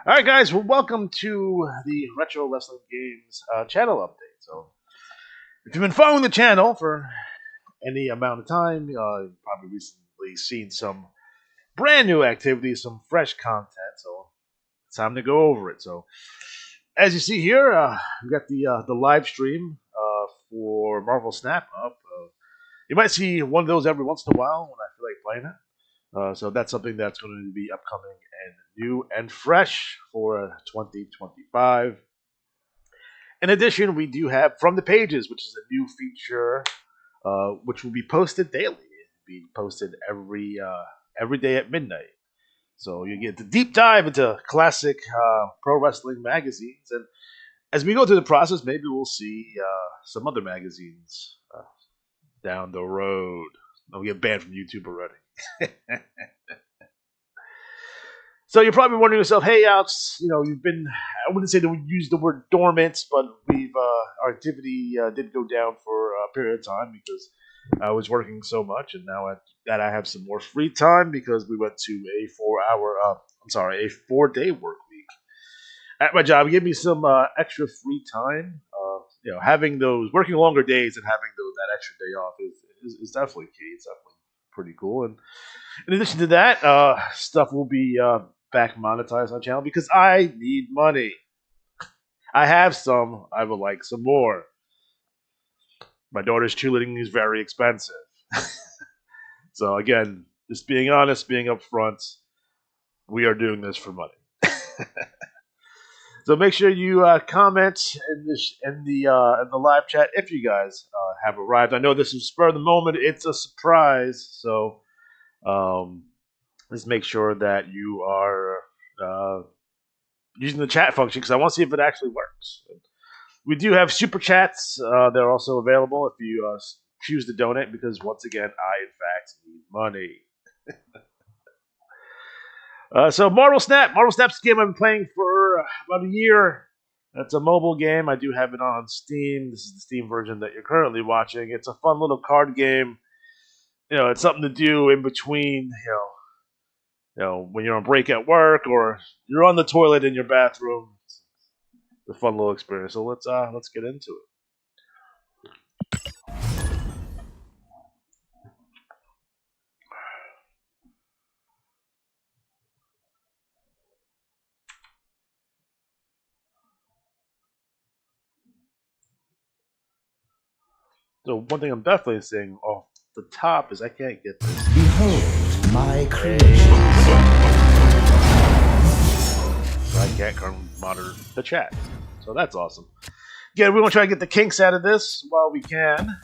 All right, guys. Well, welcome to the Retro Wrestling Games channel update. So, if you've been following the channel for any amount of time, you've probably recently seen some brand new activities, some fresh content. So, it's time to go over it. So, as you see here, we got the live stream for Marvel Snap Up. You might see one of those every once in a while when I feel like playing it. So that's something that's going to be upcoming and new and fresh for 2025. In addition, we do have From the Pages, which is a new feature which will be posted daily. It'll be posted every day at midnight. So you get the deep dive into classic pro wrestling magazines. And as we go through the process, maybe we'll see some other magazines down the road. I'll get banned from YouTube already. So you're probably wondering yourself, hey Alex, you've been, I wouldn't say that we use the word dormant, but our activity did go down for a period of time because I was working so much, and now that I have some more free time because we went to a 4-day work week at my job. It gave me some extra free time. Having those, working longer days and having that extra day off is definitely key. It's definitely pretty cool. And in addition to that, stuff will be back monetized on the channel because I need money. I have some. I would like some more. My daughter's cheerleading is very expensive. So again, just being honest, being upfront, we are doing this for money. So make sure you comment in the live chat if you guys have arrived. I know this is spur of the moment; it's a surprise, so let's make sure that you are using the chat function because I want to see if it actually works. We do have super chats; they're also available if you choose to donate. Because once again, I in fact need money. So Marvel Snap's a game I've been playing for about a year. That's a mobile game. I do have it on Steam. This is the Steam version that you're currently watching. It's a fun little card game. It's something to do in between, when you're on break at work or you're on the toilet in your bathroom. It's a fun little experience. So let's get into it. So one thing I'm definitely seeing off the top is I can't get this. Behold my creation. So I can't monitor the chat. So that's awesome. Again, we want to try to get the kinks out of this while we can.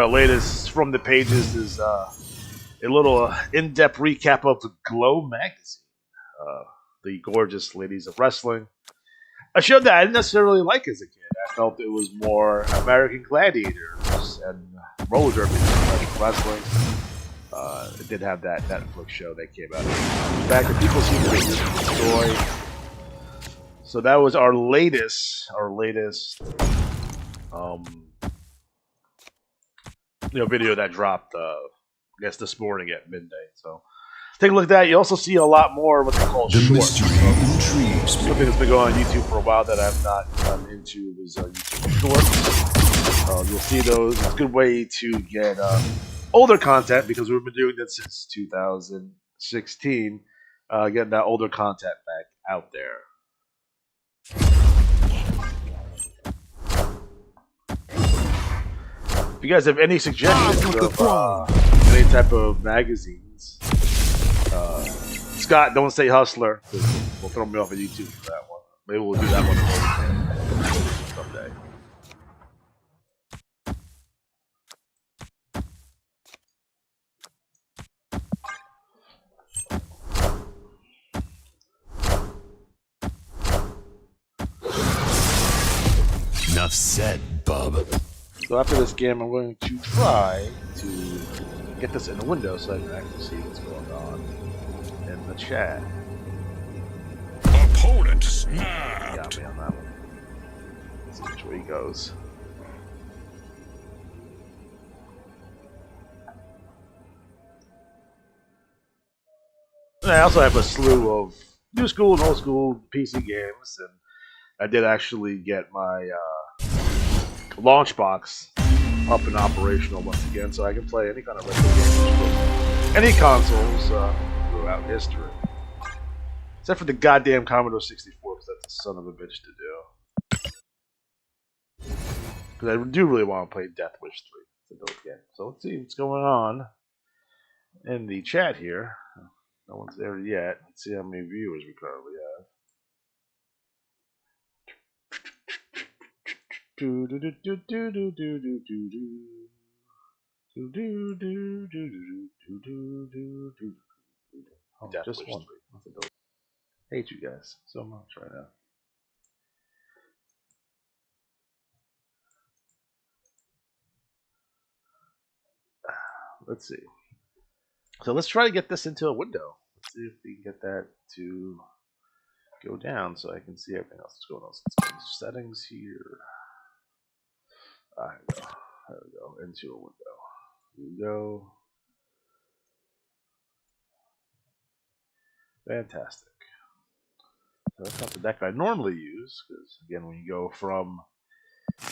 Latest From the Pages is a little in-depth recap of the Glow magazine, the gorgeous ladies of wrestling. A show that I didn't necessarily like as a kid. I felt it was more American Gladiators and roller derby than wrestling. It did have that Netflix show that came out back that people seem to really enjoy. So that was our latest video that dropped, I guess this morning at midnight. So take a look at that. You also see a lot more what they call shorts. Something that's been going on YouTube for a while that I've not gotten into is YouTube shorts. You'll see those. It's a good way to get older content because we've been doing this since 2016. Getting that older content back out there. If you guys have any suggestions of any type of magazines, Scott, don't say Hustler. We'll throw me off of YouTube for that one. Maybe we'll do that one someday. Enough said, bub. So after this game, I'm going to try to get this in the window so I can actually see what's going on in the chat. Opponent Got snapped. me on that one. Let's see which way he goes. And I also have a slew of new school and old school PC games, and I did actually get my launch box up and operational once again, so I can play any kind of retro games from any consoles throughout history. Except for the goddamn Commodore 64, because that's a son of a bitch to do. Because I do really want to play Death Wish 3. So let's see what's going on in the chat here. No one's there yet. Let's see how many viewers we currently have. Do do do do do do do do do do. Do do do do do do do do do. Oh, just one. Hate you guys so much right now. Let's see. So let's try to get this into a window. Let's see if we can get that to go down so I can see everything else that's going on. So let's go to settings here. There we go. There we go. Into a window. Here we go. Fantastic. So that's not the deck I normally use, because again, when you go from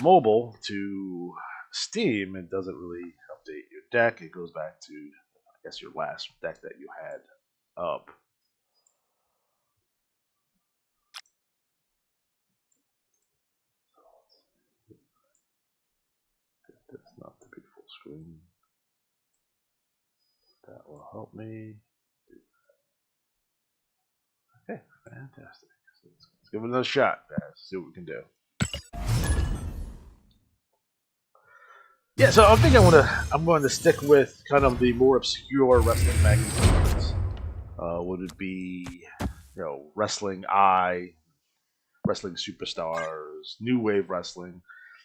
mobile to Steam, it doesn't really update your deck. It goes back to, I guess, your last deck that you had up. Get this not to be full screen. That will help me. Okay, fantastic. So let's give it another shot, guys. See what we can do. Yeah, so I think I'm going to stick with kind of the more obscure wrestling magazines. Would it be, Wrestling Eye, Wrestling Superstars, New Wave Wrestling?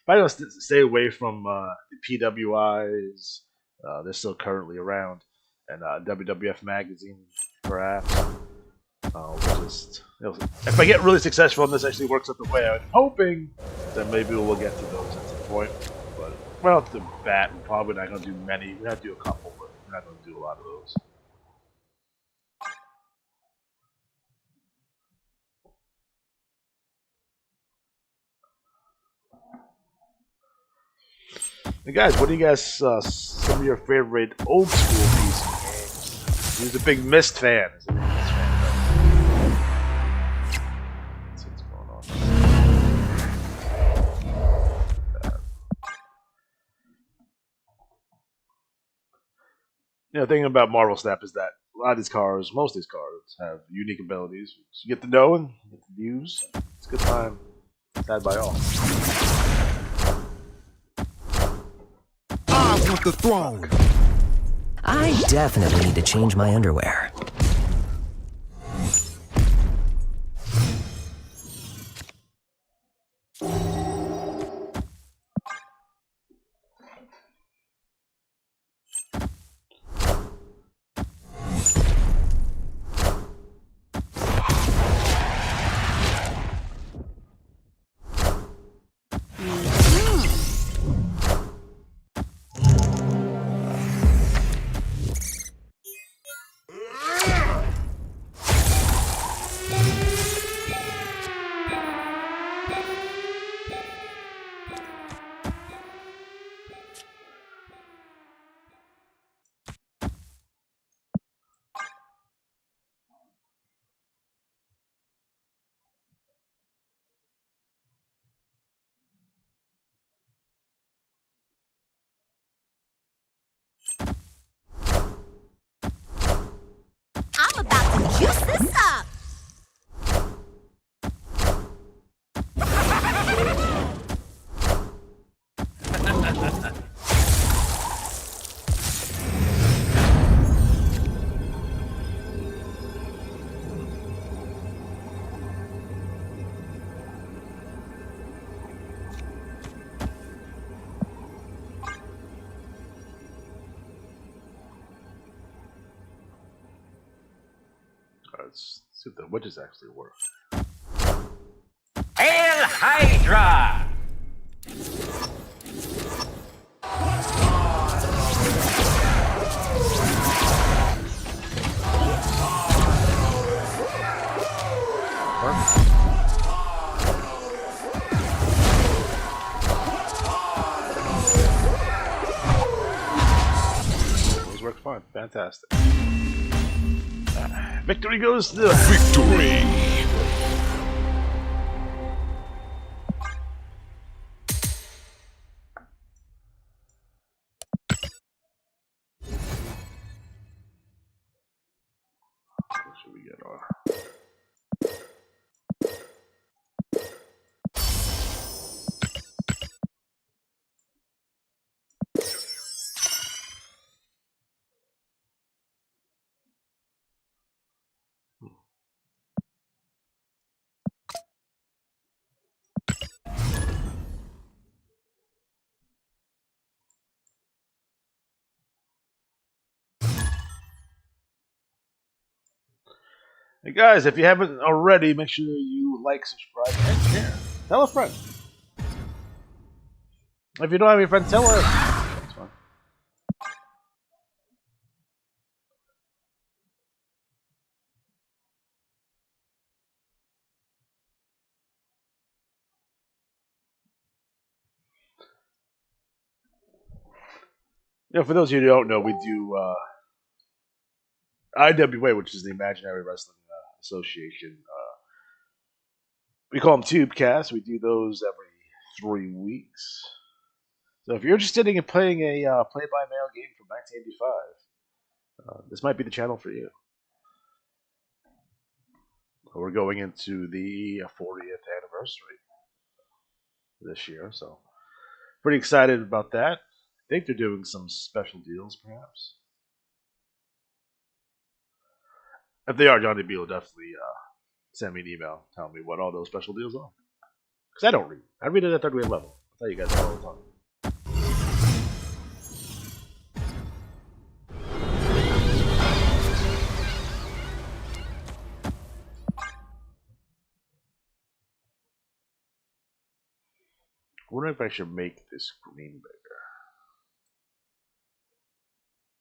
But I don't stay away from the PWIs. They're still currently around, and WWF Magazine, perhaps. If I get really successful and this actually works out the way I'm hoping, then maybe we'll get to those at some point. But right off the bat, we're probably not going to do many. We have to do a couple, but we're not going to do a lot of those. And guys, what do you guys? Some of your favorite old school PC games? He's a big Myst fan. Is he a Myst fan? Let's see what's going on. The thing about Marvel Snap is that a lot of these cards, most of these cards, have unique abilities. So you get to know and get to use. It's a good time. Sad by all. I want the throne. I definitely need to change my underwear. I'm about to juice this up. Let's see if the widgets actually work. Hail Hydra! Those work fine. Fantastic. Victory goes to Victory! What should we get our? Hey guys, if you haven't already, make sure you like, subscribe, and share. Tell a friend. If you don't have any friends, tell us. That's fine. For those of you who don't know, we do IWA, which is the Imaginary Wrestling Association. We call them Tubecasts. We do those every 3 weeks. So if you're interested in playing a play-by-mail game from 1985, this might be the channel for you. We're going into the 40th anniversary this year, so pretty excited about that. I think they're doing some special deals, perhaps. If they are, Johnny B will definitely send me an email telling me what all those special deals are. Because I don't read. I read it at third grade level. I tell you guys all the time. I wonder if I should make this screen bigger.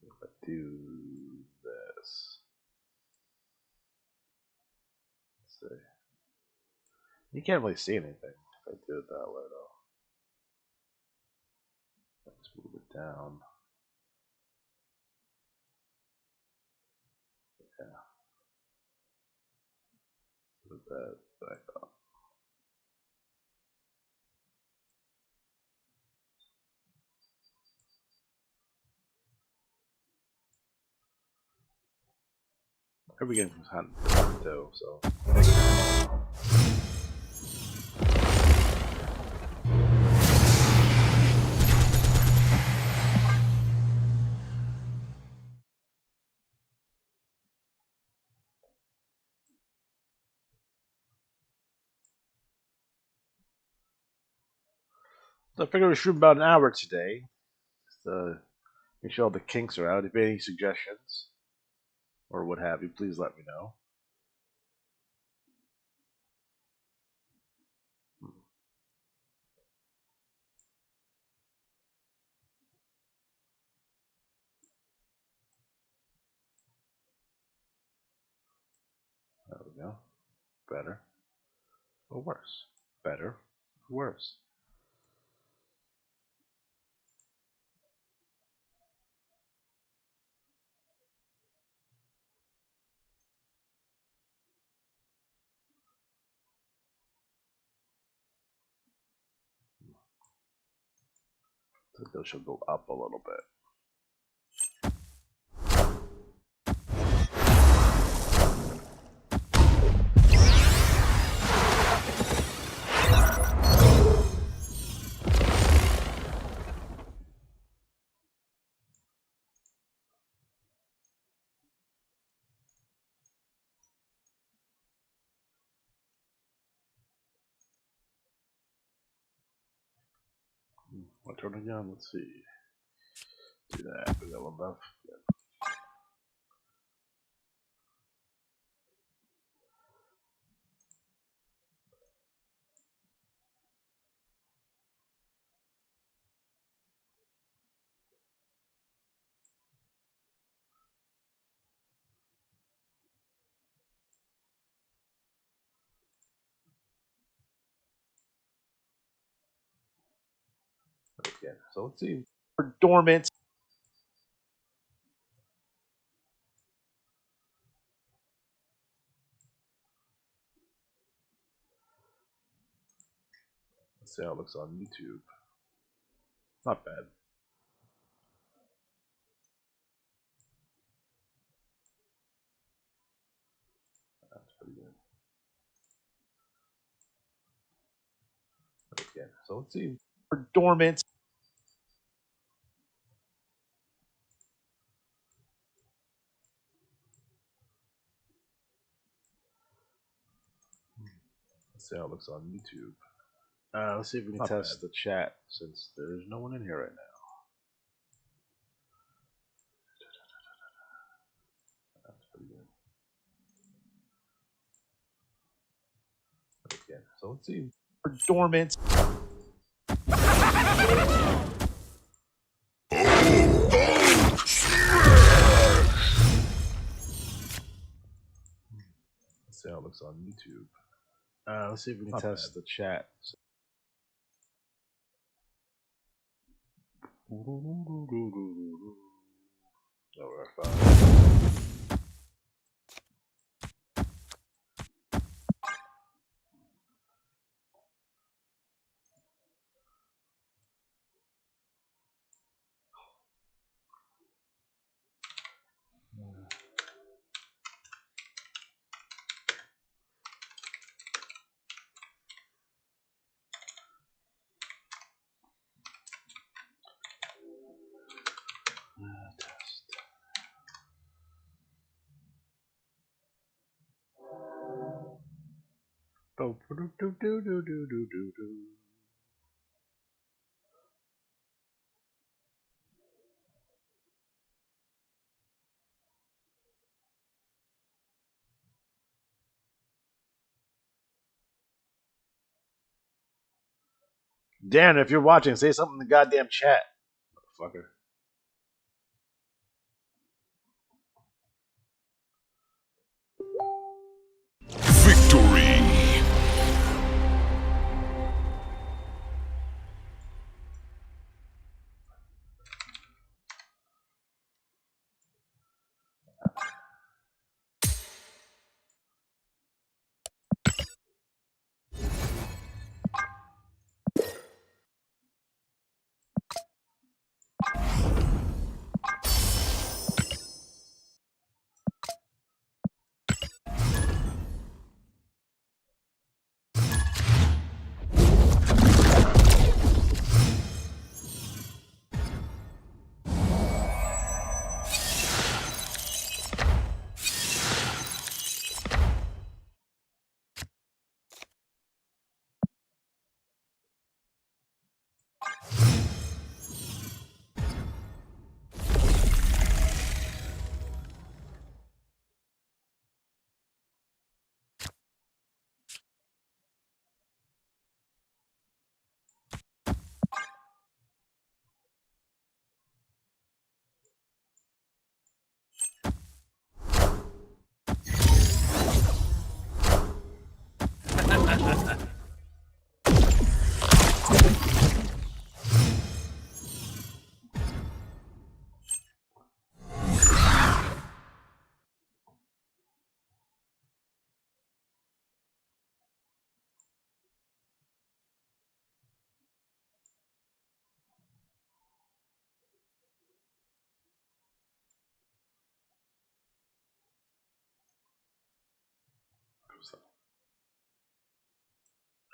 If I do this. Let's see. You can't really see anything if I do it that way, though. Let's move it down. Yeah. Put that back up. Every game from Hunt too, so. So I figured we shoot about an hour today. Just make sure all the kinks are out. If you have any suggestions or what have you, please let me know. There we go. Better or worse? Better or worse? I think those should go up a little bit. I'll turn it again. Let's see. Do that. We got one left. Yeah. Okay, so let's see. For dormant. Let's see how it looks on YouTube. Not bad. That's pretty good. Okay, so let's see. For dormant. Let's see how it looks on YouTube. Let's see if we can test the chat since there's no one in here right now. That's pretty good. Okay, so let's see. For dormant. Let's see how it looks on YouTube. Let's see if we can test the chat. Oh, we're fine. Test. Dan, if you're watching, say something in the goddamn chat, motherfucker. Victory!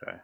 Okay.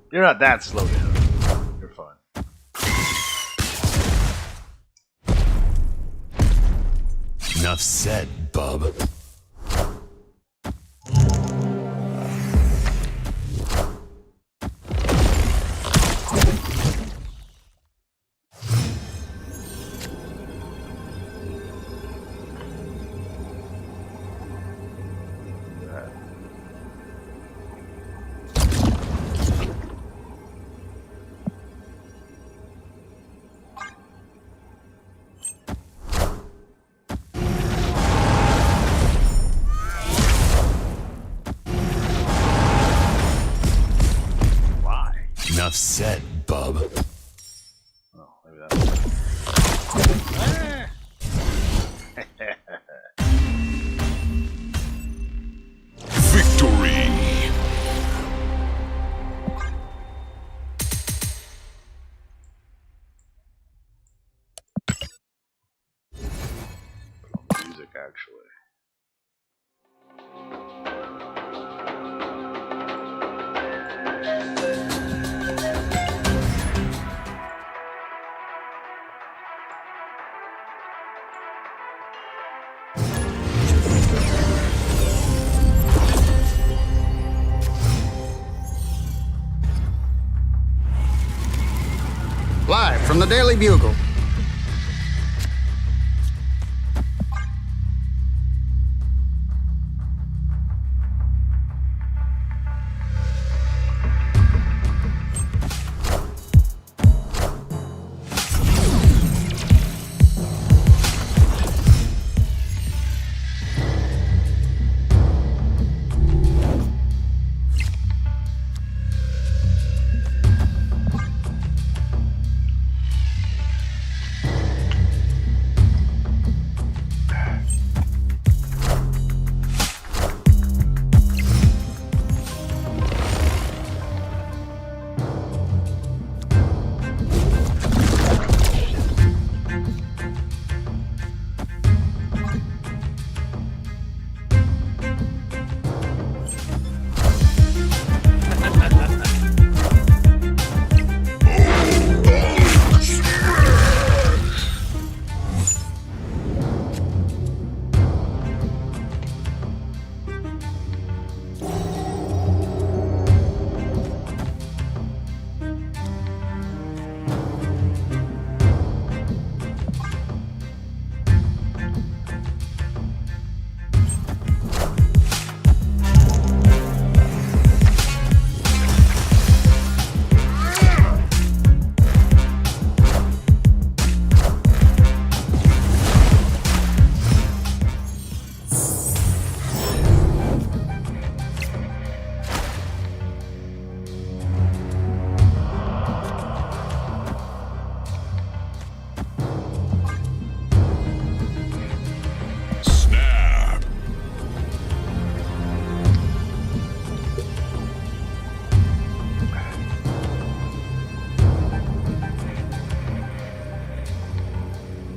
You're not that slow down. You're fine. Enough said, bub. Enough said, bub. Oh, maybe that's Victory. music, actually. Live from the Daily Bugle. Snap.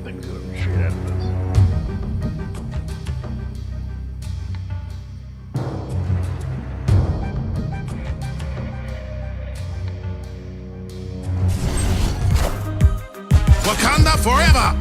Things gonna retreat after this. Wakanda forever.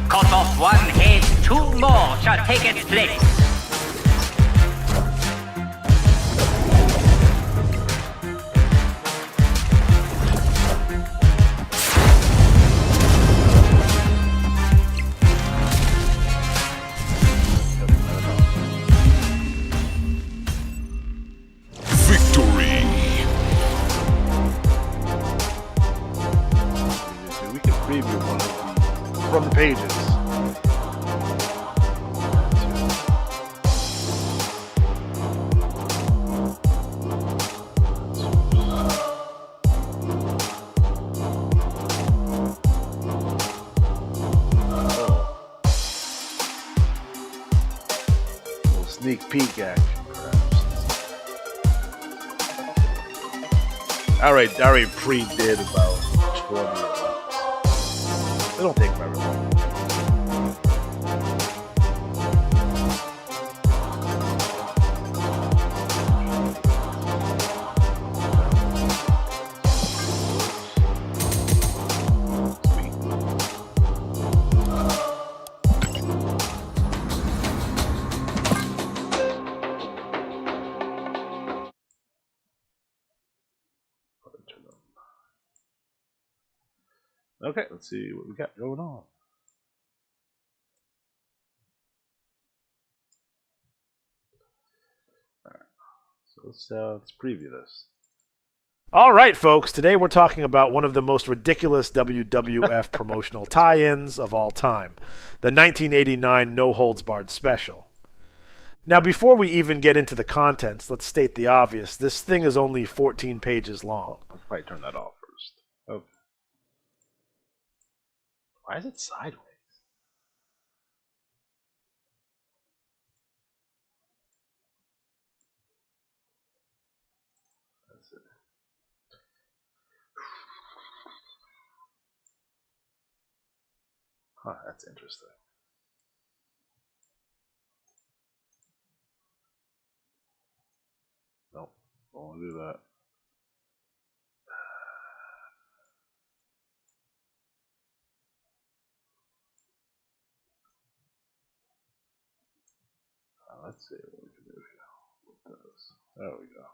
Cut off one head, two more shall take its place. pages. Sneak peek action, perhaps. I already pre-did about 20 of them. They don't take very long. Okay, let's see what we got going on. Alright, so let's preview this. All right, folks. Today we're talking about one of the most ridiculous WWF promotional tie-ins of all time, the 1989 No Holds Barred special. Now, before we even get into the contents, let's state the obvious. This thing is only 14 pages long. I'll probably turn that off first. Okay. Why is it sideways? That's it. Huh, that's interesting. Nope, don't want to do that. Let's see what we can do here with this. There we go.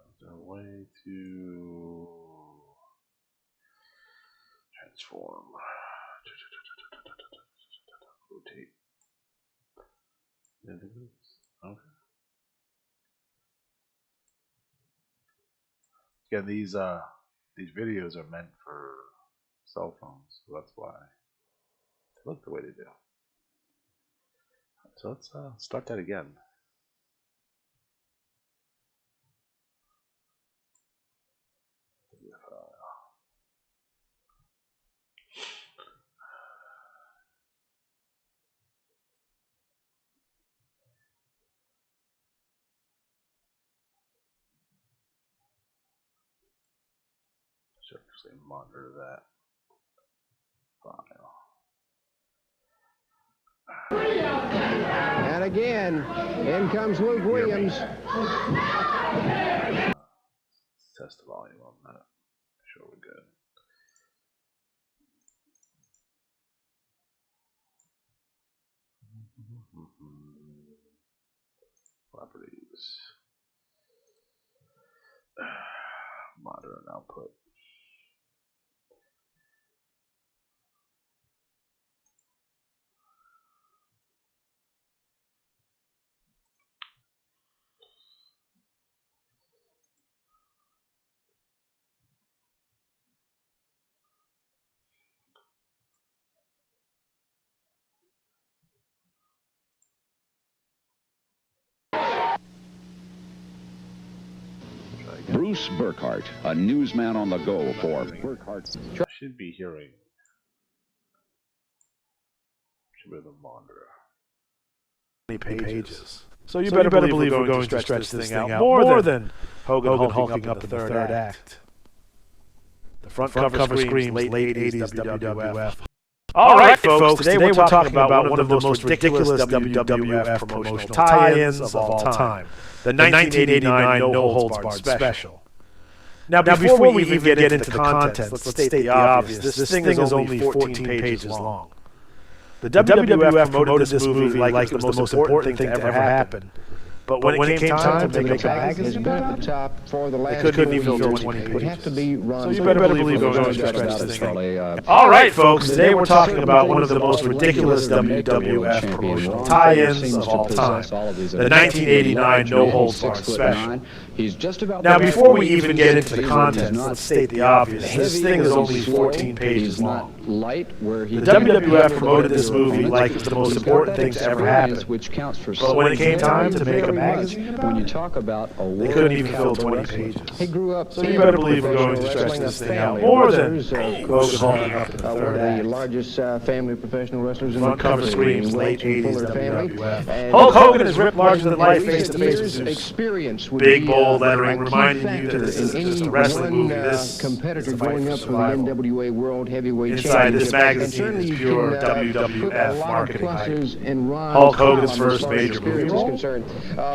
Is there a way to transform? Rotate. Okay. Again, these videos are meant for cell phones, so that's why they look the way they do. So let's start that again. Should actually monitor that file. And again, in comes Luke Williams. Let's test the volume on that. Sure we're good. Properties. Monitor and output. Bruce Burkhart, a newsman on the go for Burkhart's. Should be hearing. Should be the monitor. Pages. So you better believe we're going to stretch this thing out more than Hogan hulking up in the third act. The front cover screams late 80s WWF. All right, folks. Today we're talking about one of the most ridiculous WWF promotional tie-ins of all time. The 1989 No Holds Barred special. Now, before we even get into the contents, let's state the obvious. This thing is only 14 pages long. The WWF promoted this movie like it was the most important thing to ever happen. But when it came time to make a magazine, has been at the top for the last they couldn't even years. fill 20 pages. Would have to be Ron. So you better believe we're going to stretch this thing. Charlie, All right, folks. Today we're talking about one of the most ridiculous WWF promotional tie-ins of all time, the 1989 No Holds Barred special. He's just about Now, before we even get into the contents, let's state the obvious. This thing is only 14 pages long. Light where he The WWF promoted this movie like it was the most important thing to ever happen. which counts for But when it came time to make a magazine, when you talk about a they couldn't even fill 20 pages. He grew up. So you better believe we're going to stretch this thing out more than Hogan Hulking Up in the one third of the act. largest family professional wrestlers in Front the cover country. screams late Fuller 80s family. WWF. And Hulk Hogan is ripped larger than life face to face with years Zeus. experience would Big be, bold a lettering key reminding you factor that this isn't in just a any wrestling one, movie. This competitor is a fight going for up for the survival. NWA World Heavyweight Inside this Championship. And magazine certainly is you pure can, put a WWF lot of marketing pluses hype. in Ron's Hulk Hogan's column as first far as major experience movie. is concerned.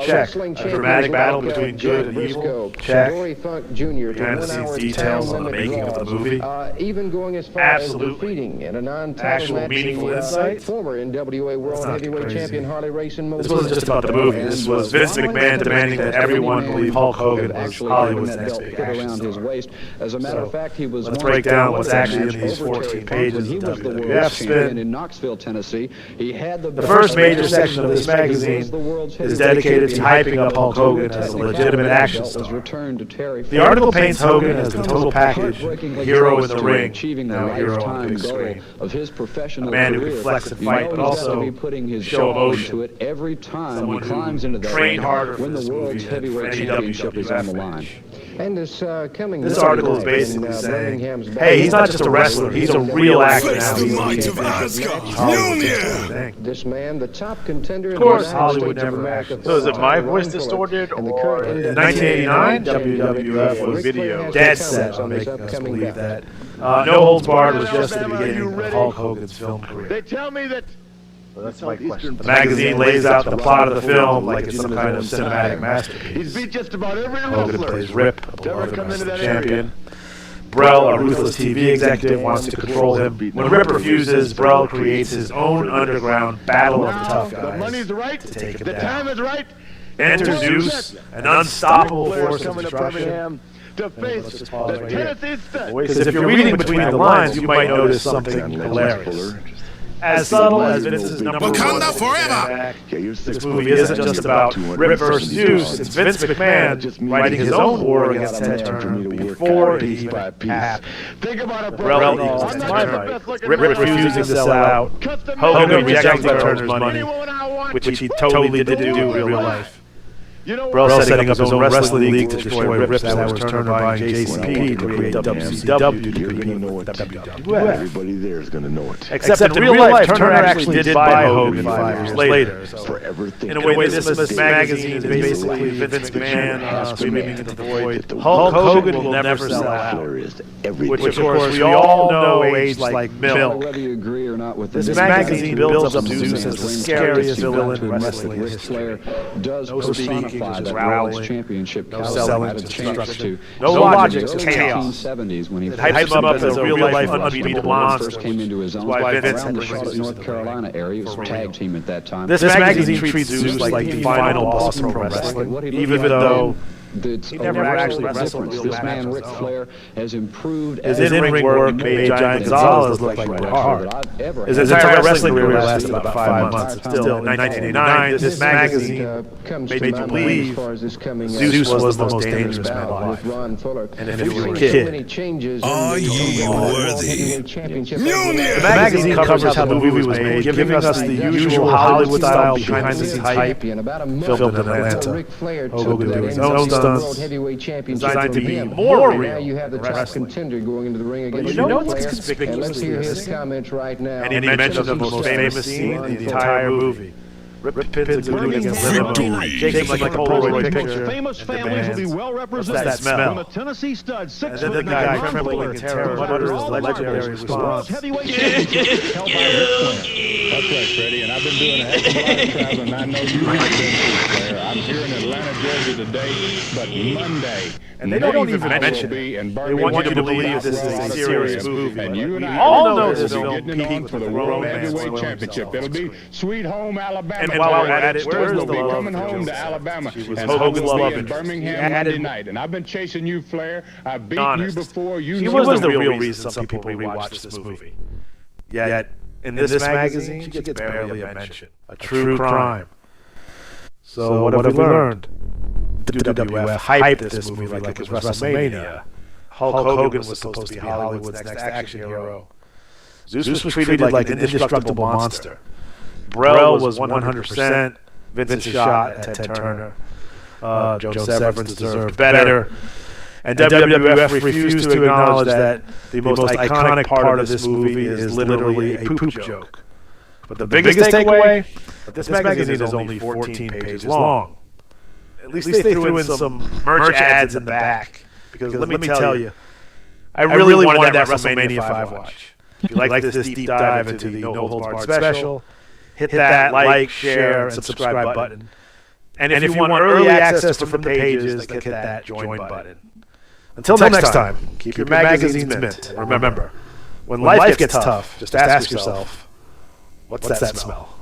Check. Wrestling A champions dramatic battle like, between Jack good and Briscoe, evil. Check. Dory Funk Jr. to Behind the 1 scenes hour details time on the limit making of the draws. movie. Even going as far Absolutely. as defeating in a non-title Actual match meaningful the insight. former NWA World not Heavyweight crazy. Champion Harley Race and This wasn't just about the movie. This was Vince McMahon demanding that everyone believe Hulk Hogan was actually Hollywood's having next that big belt fit action around his star. waist. As a matter of fact, he was Let's once break down the what's one actually in match these over 14 Terry Funk pages when he of was the WWF world spin. champion in Knoxville, Tennessee. He had The first major section of this magazine is dedicated to hyping up Hulk Hogan as a legitimate action star. The article paints Hogan as the total package, a hero in the ring, now a hero on the big screen. Of his professional A man who career. can flex and You fight, know but he's also gotta be putting his show all emotion. into it every time Someone he who climbs into that trained ring harder for when the this world's movie than heavyweight any championship is on the WWF line. match. And this coming This Monday article is night basically in, saying, Birmingham's hey, he's not just a wrestler, he's a real actor Flex now. the He's might a of Asgard. Hollywood's Junior. next big thing. This man, the top contender in Of course, the United Hollywood States of never America. acted. So is it my Ron voice Fuller. distorted, And the or current in 1989, NWF WWF was Ric video Flair has dead some set comments on this making us upcoming believe bout. that No Holds Barred was just the beginning of Hulk Hogan's film career. They tell me that Well, that's my question. The magazine lays out the plot of the film like it's some kind of cinematic he's masterpiece. beat just about every Hogan wrestler. plays Rip, a Never beloved come into wrestling that champion. Brel, a ruthless TV executive, wants to control him. When Rip refuses, Brel creates his own underground battle of the tough Now, the money's guys right, to take him the time down. is right. Enter Zeus, an unstoppable Flair force of coming to destruction. Birmingham to face let's just pause the right here. Tennessee Stud. Because if you're reading between the lines, you might notice something hilarious. As subtle as Vince's number Wakanda one forever. act, this movie isn't just about Rip versus Zeus. It's Vince McMahon writing his own war against Ted Turner before it even happened. Think about it, Brel bro. equals I'm Ted not Turner. the best looking Rip man refusing to sell out. Custom Hogan made. rejecting Turner's money, Any woman I want. which he totally did do in real life. You know Brel what? setting up his own wrestling league to destroy Rip's Towers Turner buying JCP to create WCW to compete with WWF. Everybody there is going to know it. Except in real life, Turner actually did buy Hogan 5 years later. So Forever think in a way, this magazine is basically Vince McMahon screaming into the void. Hulk Hogan will never sell out. Which, of course, we all know aged like milk. Whether you agree or not with This magazine builds up Zeus as the scariest villain in wrestling history. Does No speaking, personify just that growling. World's Championship No caliber selling, had a just chance destruction. to No logic, just early chaos. 1970s when he It hypes him up as a real-life unbeatable monster. first came into his own. why Vince Around the had to bring Charlotte, Zeus North to the Carolina ring. area, it was For tag real. team at that time. This magazine treats Zeus like the final boss of pro wrestling, even though It's he never a world actually of wrestled difference. real This man, matches Ric on his Flair, has improved his as in-ring work made Giant Gonzalez look like Bret Hart. His entire wrestling career lasted about 5 months. Still, in 1989, this magazine made you believe Zeus was the most dangerous man alive. And if you were a kid, Are ye worthy? the magazine covers how the movie was made, giving us the usual Hollywood-style behind-the-scenes hype filmed in Atlanta. Hogan doing his own stunts, designed to be more real Now you have the than top wrestling. contender going into the ring against you know Ric what's Flair. conspicuous And let's hear in his this? comments right now. And he mentions the most famous scene in the entire movie. Rip pins a dude against Limo, shakes him like a Polaroid picture, Famous and families will be demands, well "What's represented. that smell?" When the Tennessee Stud, And 6 then the foot guy, nine, trembling Ron in Fuller, terror, mutters his legendary response. heavyweight championship held by Ric Flair. That's right, Freddie, and I've been doing a heck of a lot of traveling. I know you have been too, Flair. I here in Atlanta, Georgia today, but Monday. And they don't even mention it. They want you to believe this is a serious movie. And you and I all know this will film be getting it on for the World Heavyweight Championship. It'll be Sweet Home Alabama. And while we're at it, where's will the be love coming for home to Joseph? Alabama. She was And Hogan's Hogan will love be in interest. Birmingham She added- Monday night. And I've been chasing you, Flair. I've beaten Honest. you before. You She know was that. the real reason some people rewatch this movie. Yet, in this magazine, she gets barely a mention. A true crime. So what have we learned? WWF hyped this movie like it was WrestleMania. Hulk Hogan was supposed to be Hollywood's next action hero. Zeus was treated like an indestructible monster. Brel was 100%. Vincent shot at Ted Turner. Joe Severance deserved better. And WWF refused to acknowledge that the most iconic part of this movie is literally a poop joke. But the biggest takeaway, this magazine is only 14 pages long. At least they threw in some merch ads in the back. Because let me tell you, I really wanted that WrestleMania 5 watch. If you like this deep dive into the No Holds Barred special, hit that like, share, and subscribe button. And if you want early access to from the pages, hit that join button. Until next time, keep your magazines mint. And remember, when life gets tough, just ask yourself, what's that smell?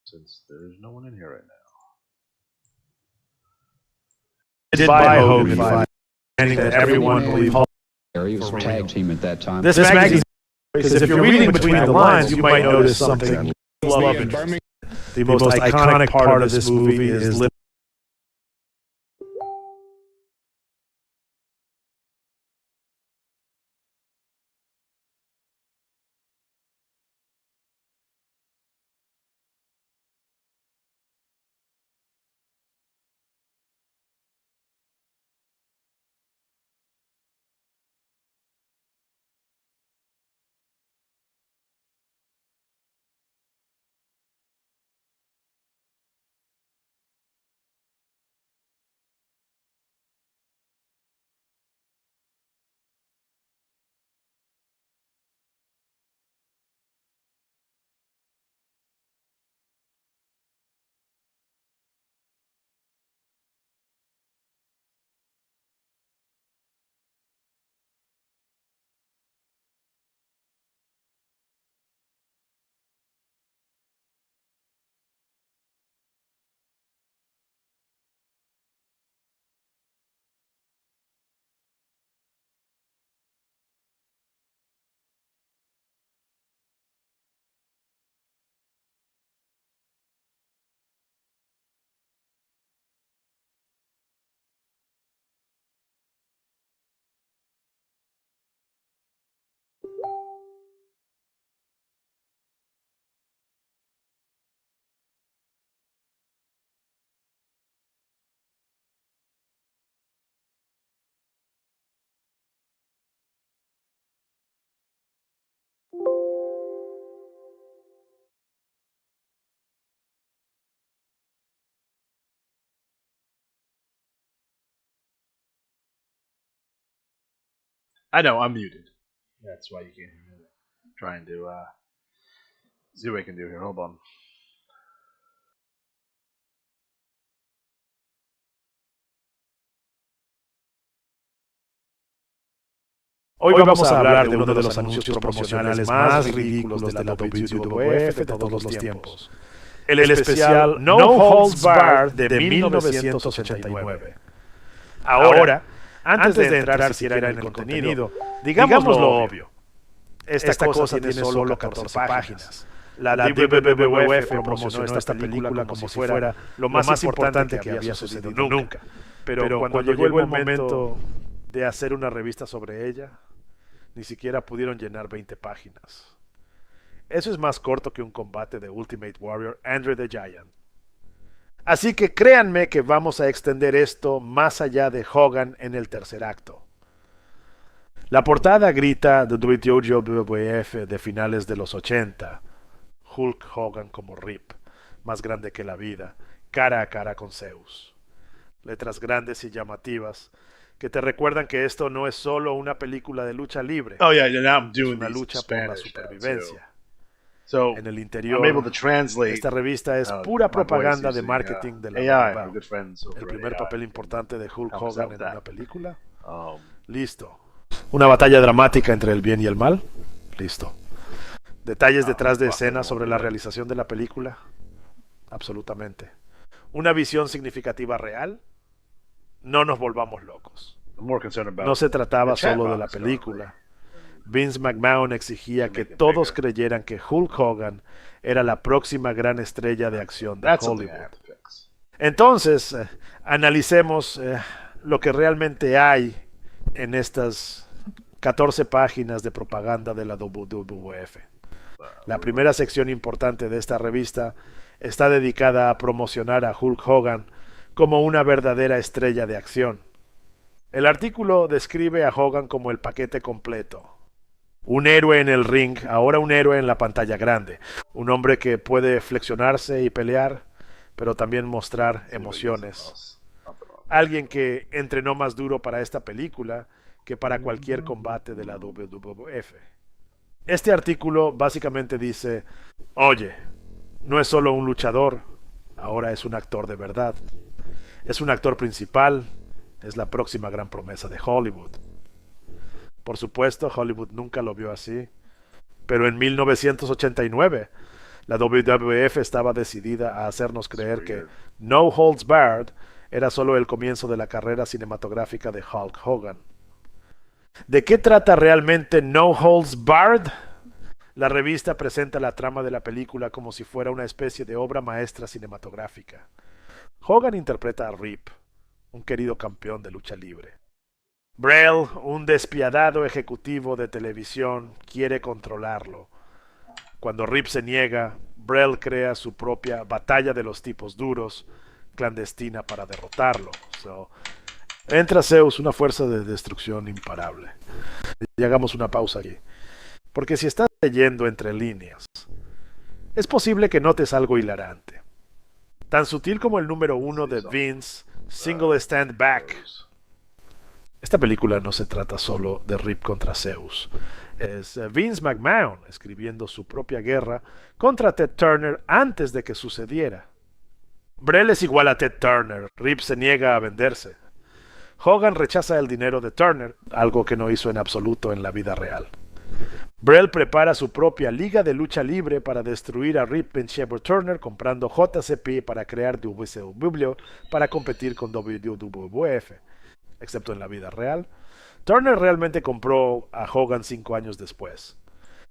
Since there's no one in here right now. Did by Hogan, finding that everyone believed Hulk. He was tag team at that time. This magazine, because if you're reading between the lines, you might notice something. Birmingham. The most iconic part of this movie is I know, I'm muted. That's why you can't hear me. Trying to see what I can do here. Hold on. Hoy vamos a hablar de uno de los anuncios promocionales más ridículos de la WWF de todos los tiempos. El especial No Holds Barred de 1989. Ahora, antes de entrar siquiera en el contenido, digamos lo obvio. Esta cosa tiene solo 14 páginas. La WWF promocionó esta película como si fuera lo más importante que había sucedido nunca. Pero cuando llegó el momento de hacer una revista sobre ella, ni siquiera pudieron llenar 20 páginas. Eso es más corto que un combate de Ultimate Warrior Andre the Giant. Así que créanme que vamos a extender esto más allá de Hogan en el tercer acto. La portada grita WWF de finales de los 80. Hulk Hogan como Rip, más grande que la vida, cara a cara con Zeus. letras grandes y llamativas, que te recuerdan que esto no es solo una película de lucha libre, Oh yeah, now I'm es doing una these in lucha por la Spanish now, too. supervivencia. So En el I'm interior, able to translate. esta revista es my pura voice propaganda de using, marketing de la AI, WWE. my good friends over El at primer AI. papel importante de Hulk Help us Hogan out en with una that. película. Um, Listo. Una batalla dramática entre el bien y el mal. Listo. Detalles detrás de escena sobre la realización de la película. Absolutamente. Una visión significativa real. No nos volvamos locos. I'm more concerned about No se trataba the chat solo de la box, película. Vince McMahon exigía que todos creyeran que Hulk Hogan era la próxima gran estrella de acción de That's something I Hollywood. have to fix. Entonces, analicemos lo que realmente hay en estas 14 páginas de propaganda de la WWF. La primera sección importante de esta revista está dedicada a promocionar a Hulk Hogan como una verdadera estrella de acción. El artículo describe a Hogan como el paquete completo. Un héroe en el ring, ahora un héroe en la pantalla grande. Un hombre que puede flexionarse y pelear, pero también mostrar emociones. Alguien que entrenó más duro para esta película que para cualquier combate de la WWF. Este artículo básicamente dice, oye, no es solo un luchador, ahora es un actor de verdad. Es un actor principal, es la próxima gran promesa de Hollywood. Por supuesto, Hollywood nunca lo vio así, pero en 1989 la WWF estaba decidida a hacernos creer que No Holds Barred era solo el comienzo de la carrera cinematográfica de Hulk Hogan. ¿De qué trata realmente No Holds Barred? La revista presenta la trama de la película como si fuera una especie de obra maestra cinematográfica. Hogan interpreta a Rip, un querido campeón de lucha libre. Braille, un despiadado ejecutivo de televisión, quiere controlarlo. Cuando Rip se niega, Braille crea su propia batalla de los tipos duros, clandestina para derrotarlo. Entra Zeus, una fuerza de destrucción imparable. Y hagamos una pausa aquí. Porque si estás leyendo entre líneas, es posible que notes algo hilarante. Tan sutil como el número 1 de Vince, Single Stand Back. Esta película no se trata solo de Rip contra Zeus. Es Vince McMahon escribiendo su propia guerra contra Ted Turner antes de que sucediera. Braille es igual a Ted Turner. Rip se niega a venderse. Hogan rechaza el dinero de Turner, algo que no hizo en absoluto en la vida real. Braille prepara su propia liga de lucha libre para destruir a Rip Van Shepard Turner comprando JCP para crear WCW para competir con WWF. Excepto en la vida real. Turner realmente compró a Hogan 5 años después.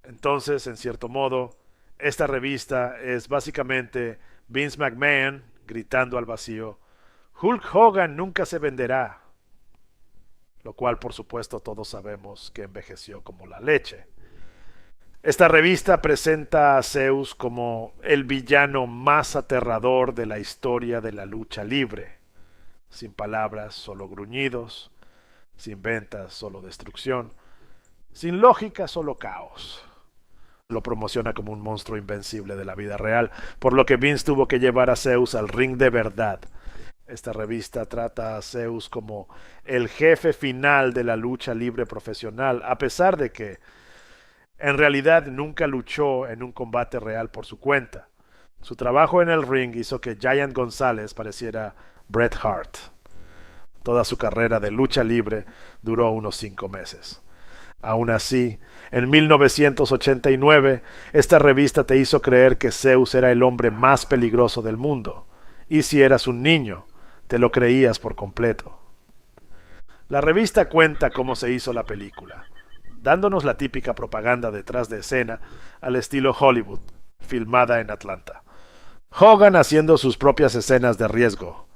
Entonces, en cierto modo, esta revista es básicamente Vince McMahon gritando al vacío: Hulk Hogan nunca se venderá. Lo cual, por supuesto, todos sabemos que envejeció como la leche. Esta revista presenta a Zeus como el villano más aterrador de la historia de la lucha libre. Sin palabras, solo gruñidos. Sin ventas, solo destrucción. Sin lógica, solo caos. Lo promociona como un monstruo invencible de la vida real, por lo que Vince tuvo que llevar a Zeus al ring de verdad. Esta revista trata a Zeus como el jefe final de la lucha libre profesional, a pesar de que en realidad nunca luchó en un combate real por su cuenta. Su trabajo en el ring hizo que Giant González pareciera Bret Hart. Toda su carrera de lucha libre duró unos 5 meses. Aún así, en 1989, esta revista te hizo creer que Zeus era el hombre más peligroso del mundo. Y si eras un niño, te lo creías por completo. La revista cuenta cómo se hizo la película, dándonos la típica propaganda detrás de escena al estilo Hollywood, filmada en Atlanta. Hogan haciendo sus propias escenas de riesgo,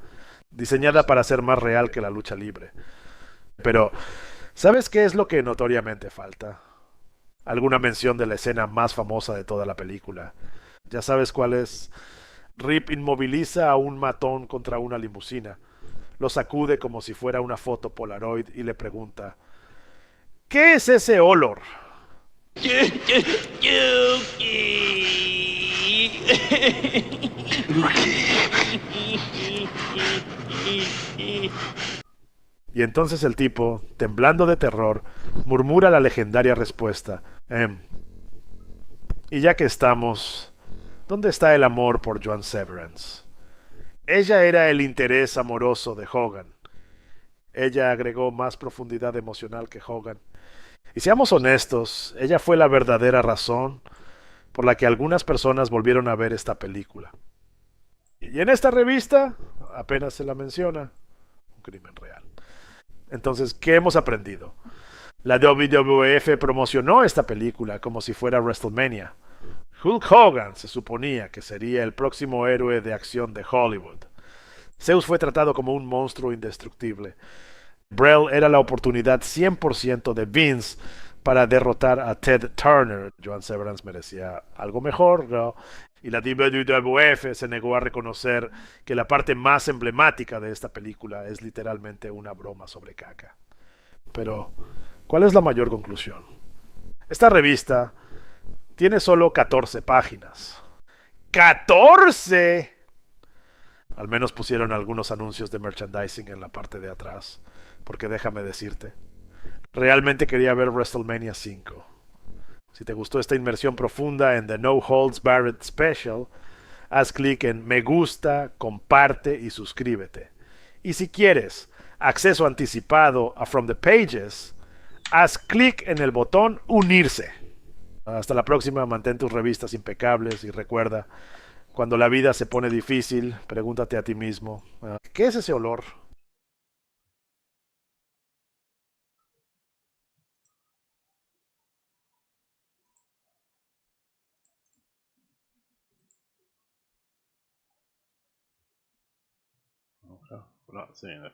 diseñada para ser más real que la lucha libre. Pero, ¿sabes qué es lo que notoriamente falta? Alguna mención de la escena más famosa de toda la película. ¿Ya sabes cuál es? Rip inmoviliza a un matón contra una limusina. Lo sacude como si fuera una foto Polaroid y le pregunta: ¿qué es ese olor? Y entonces el tipo, temblando de terror, murmura la legendaria respuesta. Y ya que estamos, ¿dónde está el amor por Joan Severance? Ella era el interés amoroso de Hogan. Ella agregó más profundidad emocional que Hogan. Y seamos honestos, ella fue la verdadera razón por la que algunas personas volvieron a ver esta película. Y en esta revista apenas se la menciona. Un crimen real. Entonces, ¿qué hemos aprendido? La WWF promocionó esta película como si fuera WrestleMania. Hulk Hogan se suponía que sería el próximo héroe de acción de Hollywood. Zeus fue tratado como un monstruo indestructible. Brell era la oportunidad 100% de Vince para derrotar a Ted Turner. Joan Severance merecía algo mejor, ¿no? Y la WWF se negó a reconocer que la parte más emblemática de esta película es literalmente una broma sobre caca. Pero, ¿cuál es la mayor conclusión? Esta revista tiene solo 14 páginas. ¡14! Al menos pusieron algunos anuncios de merchandising en la parte de atrás. Porque déjame decirte, realmente quería ver WrestleMania 5. Si te gustó esta inmersión profunda en The No Holds Barred Special, haz clic en me gusta, comparte y suscríbete. Y si quieres acceso anticipado a From the Pages, haz clic en el botón unirse. Hasta la próxima, mantén tus revistas impecables y recuerda, cuando la vida se pone difícil, pregúntate a ti mismo, ¿qué es ese olor? Okay, we're not seeing it.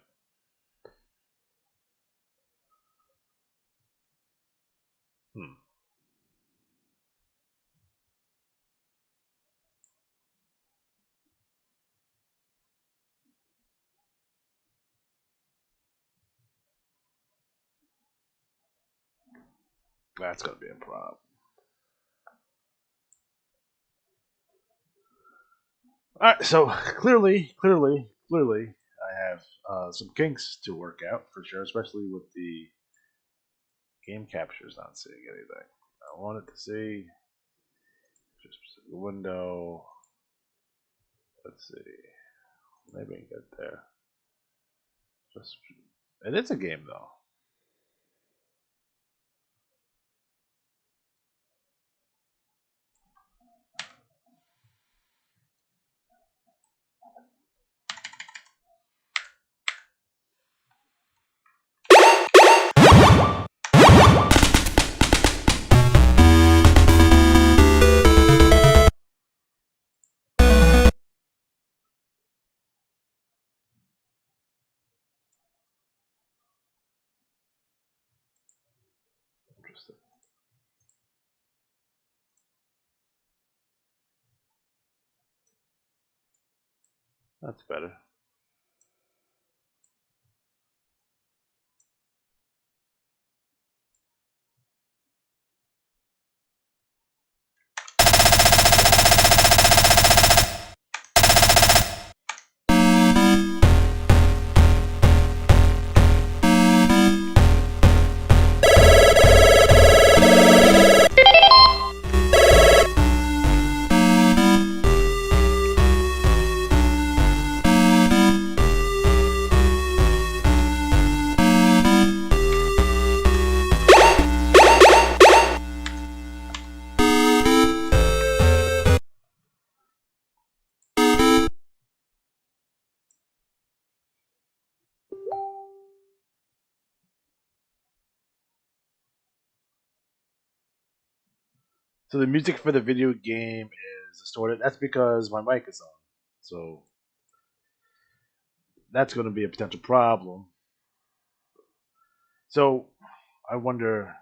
That's gonna be a problem. All right, so clearly, I have some kinks to work out for sure, especially with the game captures not seeing anything. I wanted to see just the window. Let's see, maybe I can get there. Just it is a game though. Interesting. That's better. So the music for the video game is distorted. That's because my mic is on. So that's going to be a potential problem. So I wonder,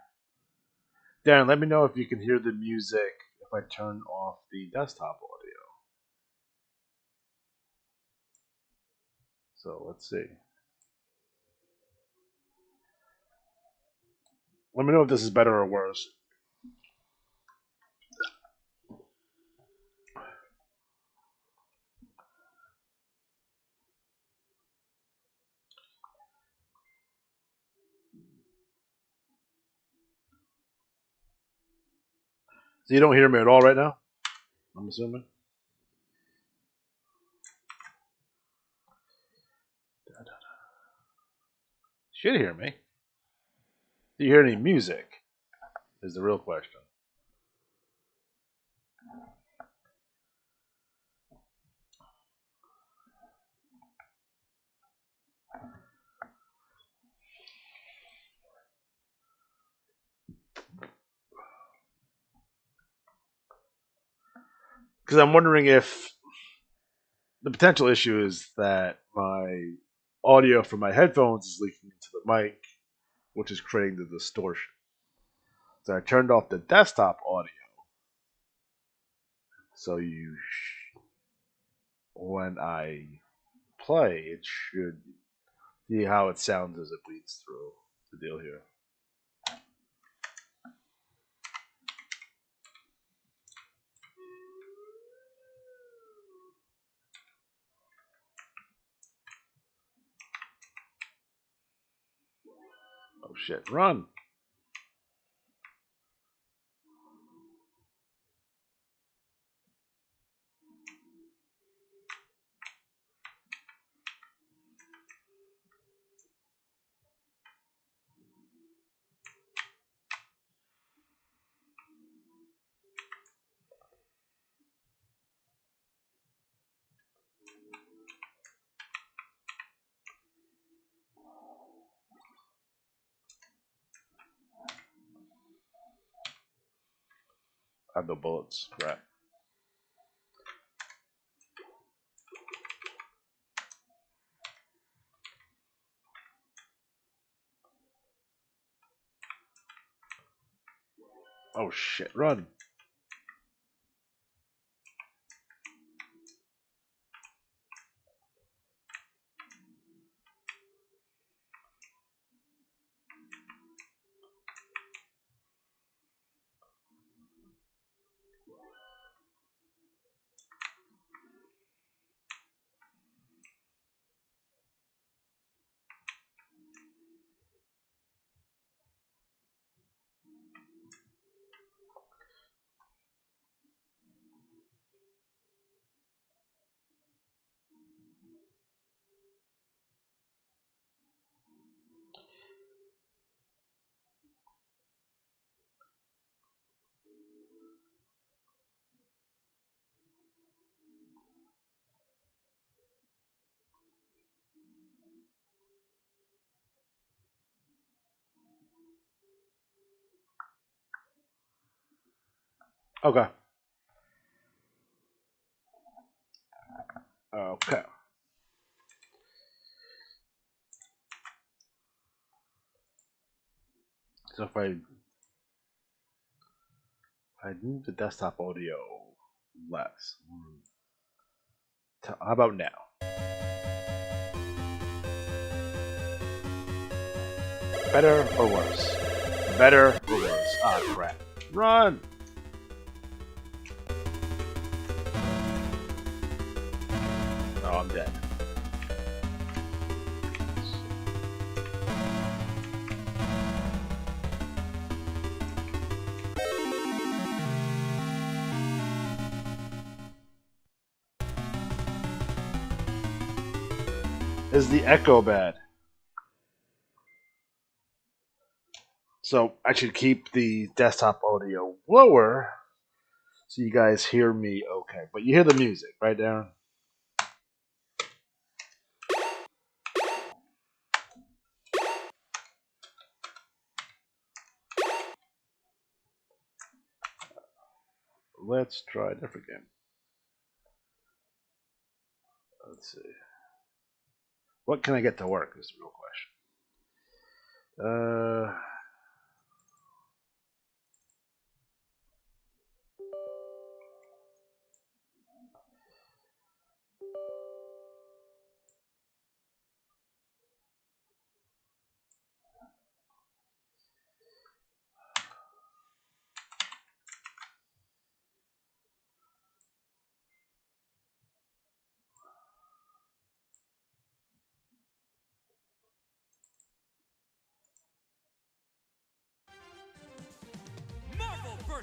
Darren, let me know if you can hear the music if I turn off the desktop audio. So let's see. Let me know if this is better or worse. So you don't hear me at all right now? I'm assuming. Should hear me. Do you hear any music? Is the real question. Because I'm wondering if the potential issue is that my audio from my headphones is leaking into the mic, which is creating the distortion. So I turned off the desktop audio. So when I play, it should see how it sounds as it bleeds through the deal here. Oh shit, run! I have no bullets, right? Oh shit, run! Okay. Okay. So if I move the desktop audio less, how about now? Better or worse? Better or worse? Ah, crap. Run! Oh, I'm dead. Is the echo bad? So I should keep the desktop audio lower so you guys hear me okay. But you hear the music, right, Darren? Let's try a different game. Let's see. What can I get to work is the real question.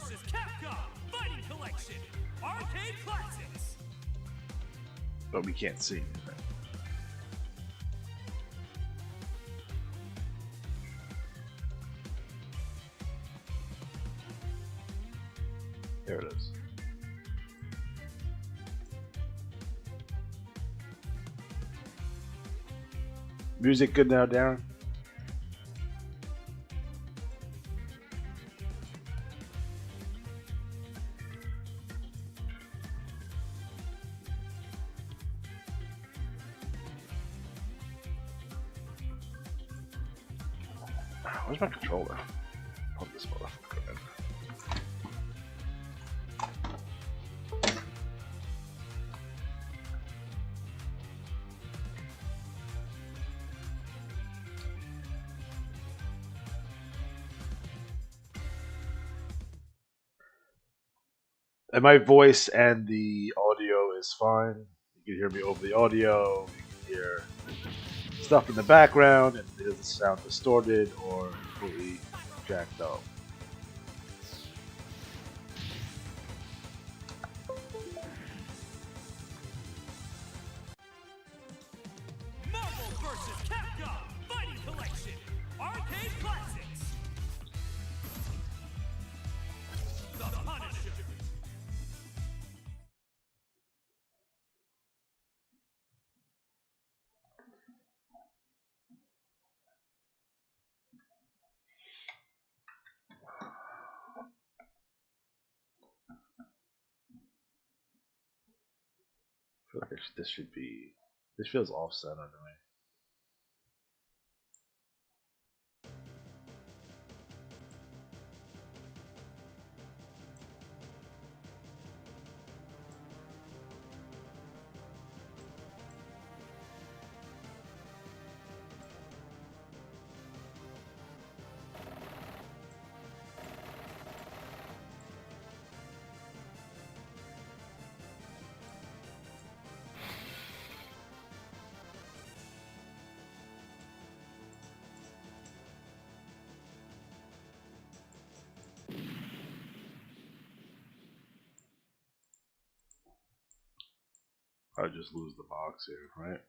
vs. Capcom Fighting Collection Arcade Classics. But we can't see anything. There it is. Music good now, Darren? Where's my controller? Plug this motherfucker in. And my voice and the audio is fine. You can hear me over the audio. You can hear stuff in the background, and it doesn't sound distorted or completely jacked up. Marvel vs. Capcom Fighting Collection Arcade Classics. The Punisher. I feel like this should be. This feels off center to me. I just lose the box here, right?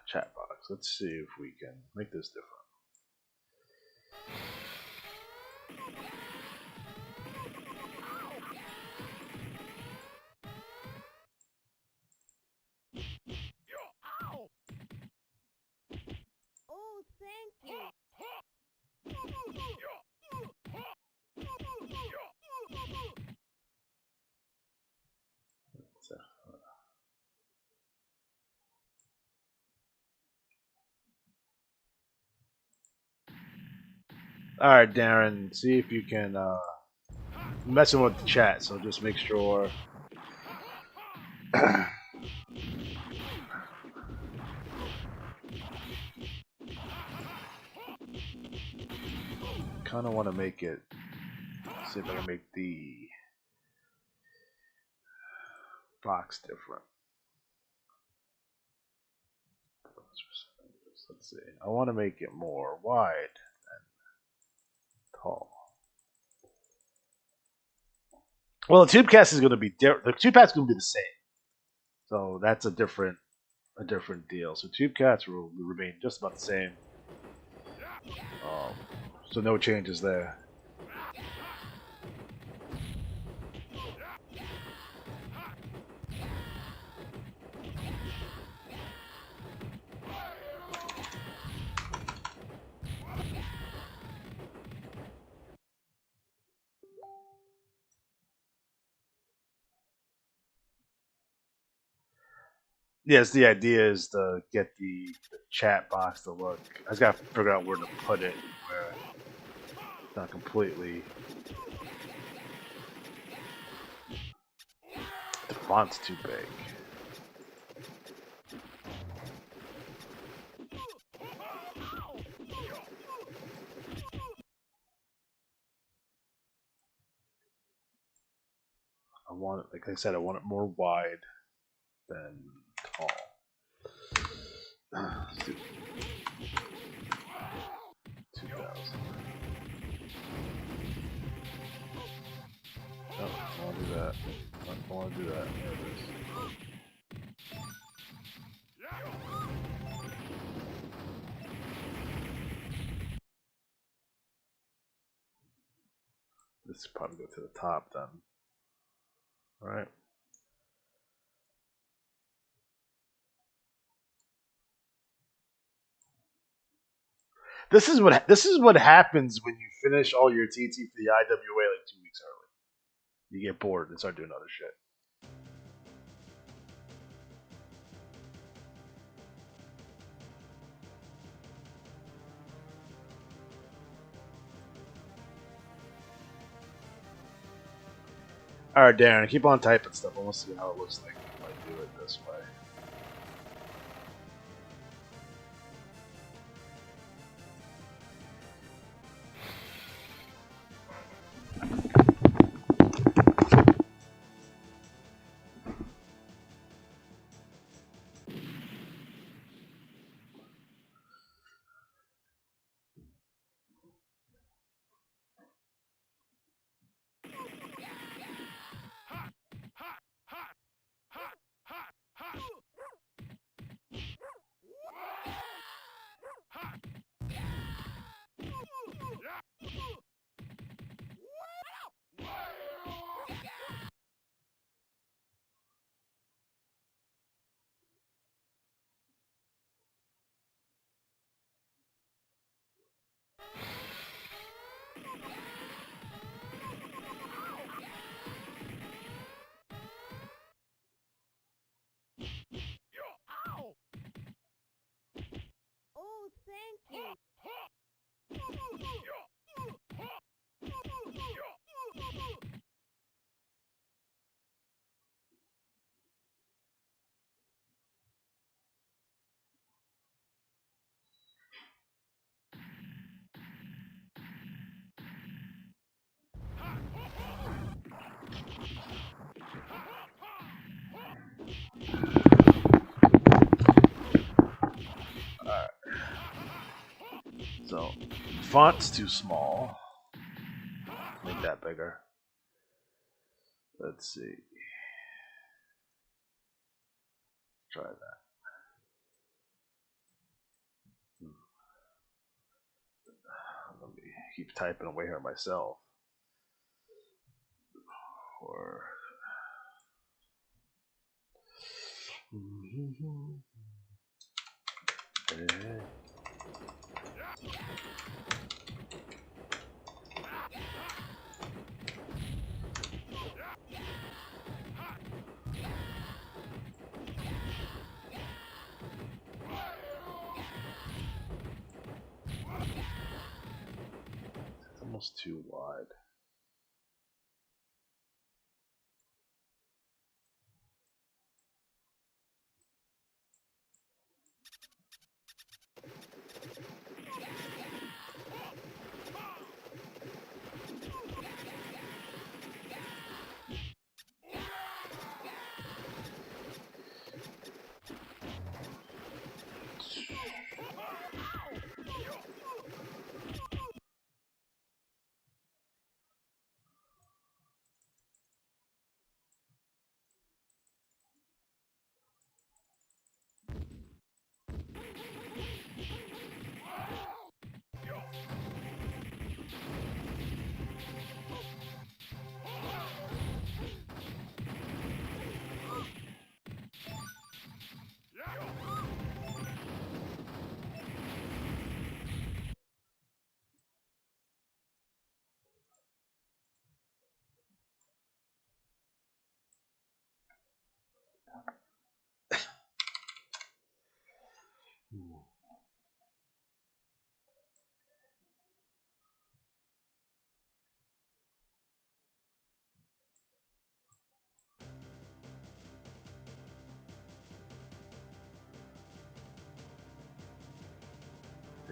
Chat box. Let's see if we can make this different. Oh, thank you. Alright, Darren, see if you can, messing with the chat, so just make sure. Kind of want to make it, see if I can make the box different. Let's see, I want to make it more wide than tall. Well, the tubecast is going to be different. The tubecast is going to be the same, so that's a different deal. So tubecast will remain just about the same. So no changes there. Yes, the idea is to get the chat box to look. I just got to figure out where to put it, where it's not completely. The font's too big. I want it, like I said, I want it more wide than tall. 2,000. No, I don't want to do that. I don't want to do that. There it is. This should probably go to the top then. Alright. This is what happens when you finish all your TT for the IWA like 2 weeks early. You get bored and start doing other shit. Alright, Darren, keep on typing stuff. I want to see how it looks like if I do it this way. Oh, thank you. Alright. So, font's too small. Make that bigger. Let's see. Try that. Let me keep typing away here myself. Or it's almost too wide.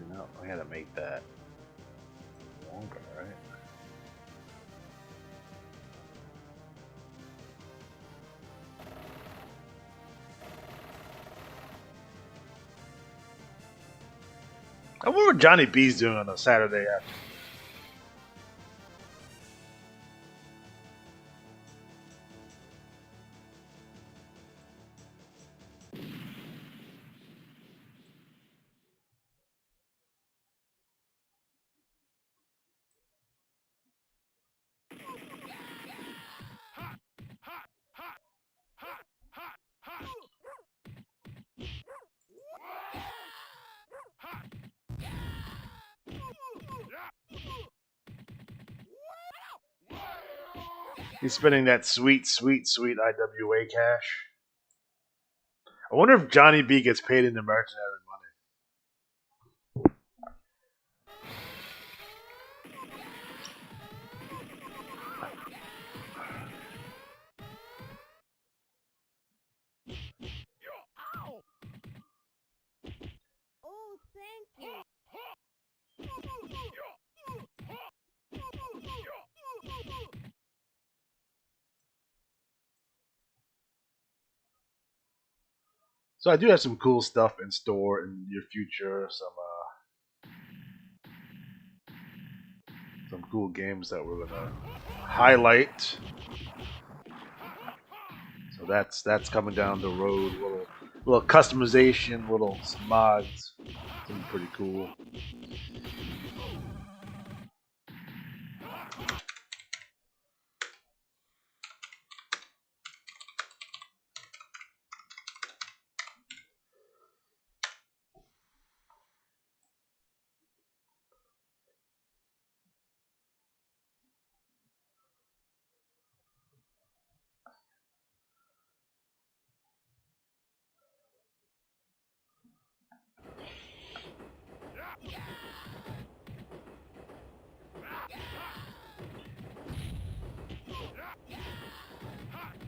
No, I gotta make that longer, right? I wonder what Johnny B's doing on a Saturday afternoon. He's spending that sweet, sweet, sweet IWA cash. I wonder if Johnny B gets paid in imaginary money. Oh, thank you. So I do have some cool stuff in store in the near future. Some cool games that we're gonna highlight. So that's coming down the road. Little customization, little mods. Something pretty cool.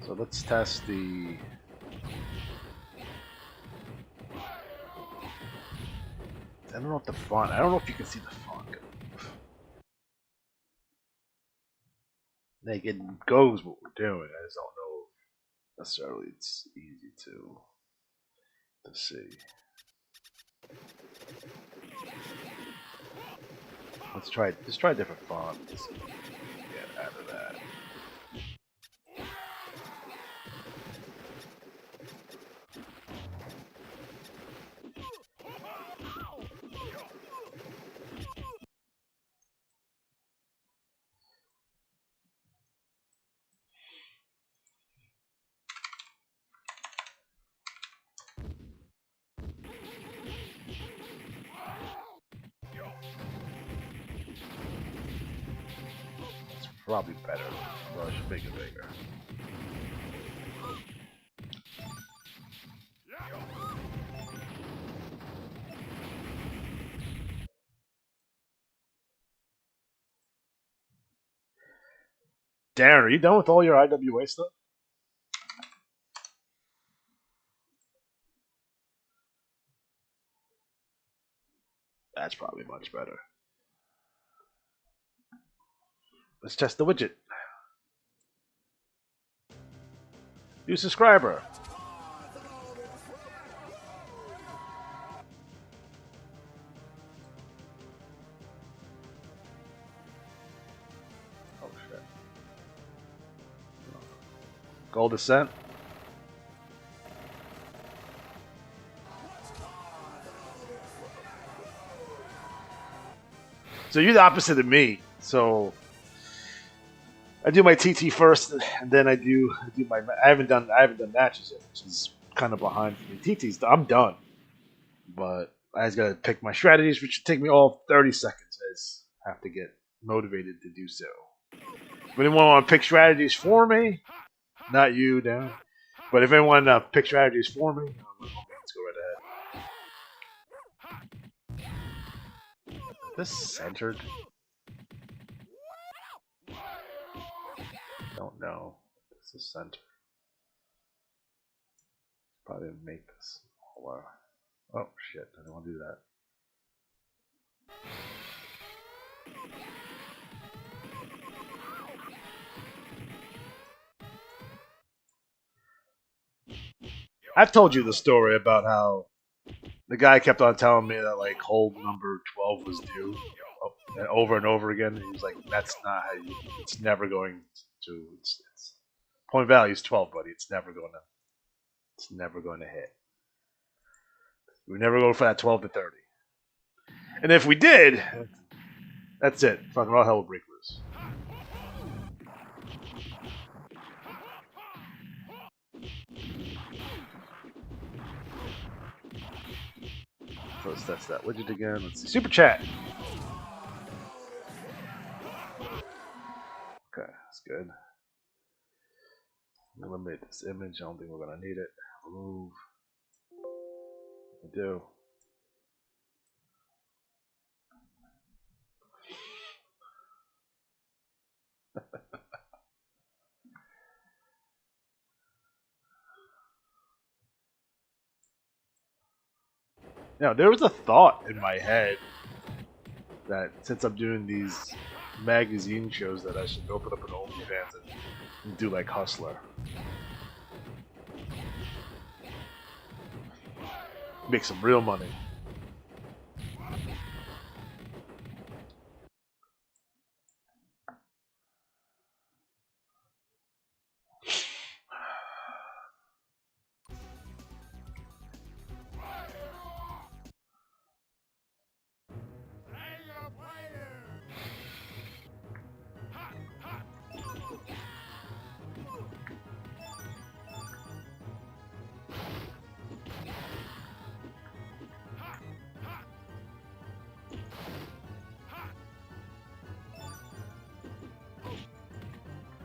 So let's test the I don't know if the font. I don't know if you can see the font. Like it goes what we're doing. I just don't know if necessarily it's easy to see. Let's try a different font. Let's get out of that. Probably better. So I should make it bigger. Darren, are you done with all your IWA stuff? That's probably much better. Let's test the widget. New subscriber. Oh shit. Gold Ascent. So you're the opposite of me. So I do my TT first, and then I do my. I haven't done matches yet, which is kind of behind for me. TT's I'm done, but I just gotta pick my strategies, which should take me all 30 seconds. I just have to get motivated to do so. If anyone want to pick strategies for me, not you, Dan, but if anyone pick strategies for me, let's go right ahead. Is this centered? Don't know. This is center. Probably didn't make this. Oh shit! I don't want to do that. I've told you the story about how The guy kept on telling me that like hold number 12 was due, and over again. He was like, "That's not how you. It's never going to. It's point value is 12, buddy. It's never going to hit. We never go for that 12 to 30. And if we did, that's it. Fucking all hell will break loose." Let's test that widget again. Let's see. Super chat. Okay, that's good. Eliminate this image. I don't think we're gonna need it. Remove. I do. Now, there was a thought in my head that since I'm doing these magazine shows that I should open up an OnlyFans and do like Hustler. Make some real money.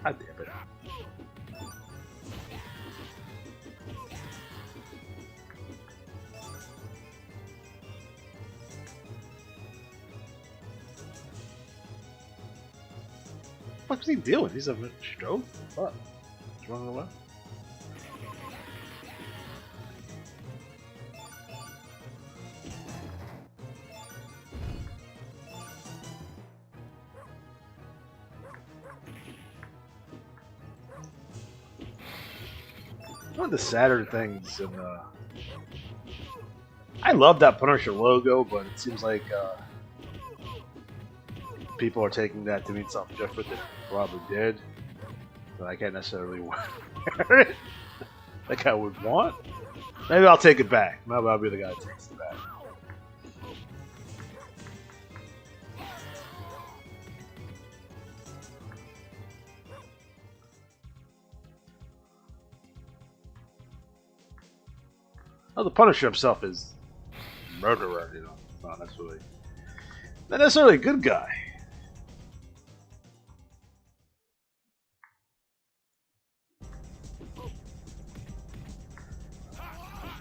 God damn it. What was he doing? He's a stroke? What? What's wrong with what? One of the sadder things, and I love that Punisher logo, but it seems like people are taking that to mean something different than it probably did. But I can't necessarily wear it like I would want. Maybe I'll take it back. Maybe I'll be the guy that takes it back. Oh, the Punisher himself is murderer, you know. Not necessarily a good guy.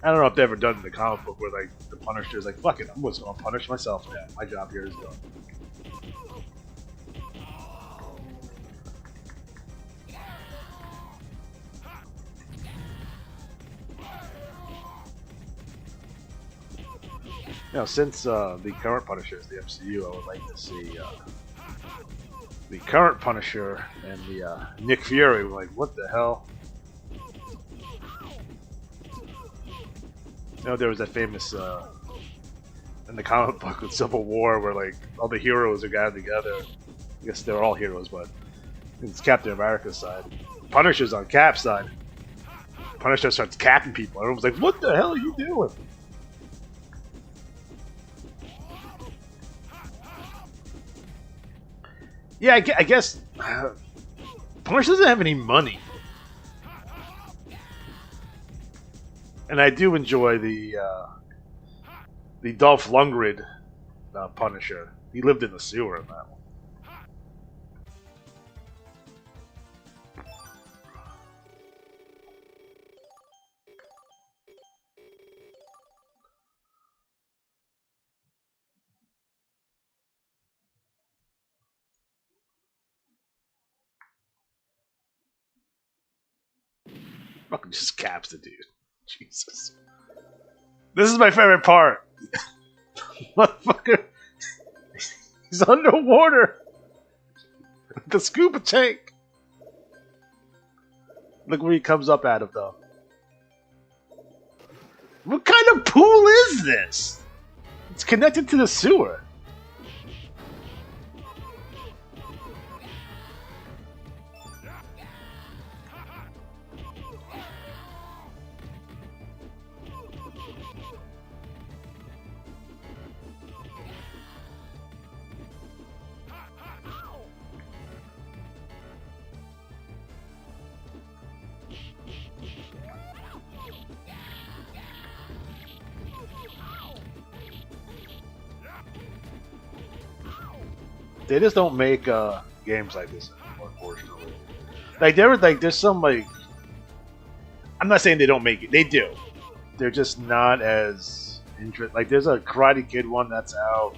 I don't know if they've ever done in the comic book where like the Punisher is like, fuck it, I'm just gonna punish myself now. My job here is done. You know, since the current Punisher is the MCU, I would like to see the current Punisher and the Nick Fury. We're like, what the hell? You know, there was that famous in the comic book with Civil War where like all the heroes are gathered together. I guess they're all heroes, but it's Captain America's side. Punisher's on Cap's side. Punisher starts capping people. Everyone's like, what the hell are you doing? Yeah, I guess Punisher doesn't have any money. And I do enjoy the Dolph Lundgren Punisher. He lived in the sewer in that one. Fucking just caps the dude. Jesus. This is my favorite part. Motherfucker. He's underwater. The scuba tank. Look where he comes up out of, though. What kind of pool is this? It's connected to the sewer. They just don't make games like this anymore, unfortunately. Like there's some like, I'm not saying they don't make it. They do. They're just not as interesting. Like there's a Karate Kid one that's out.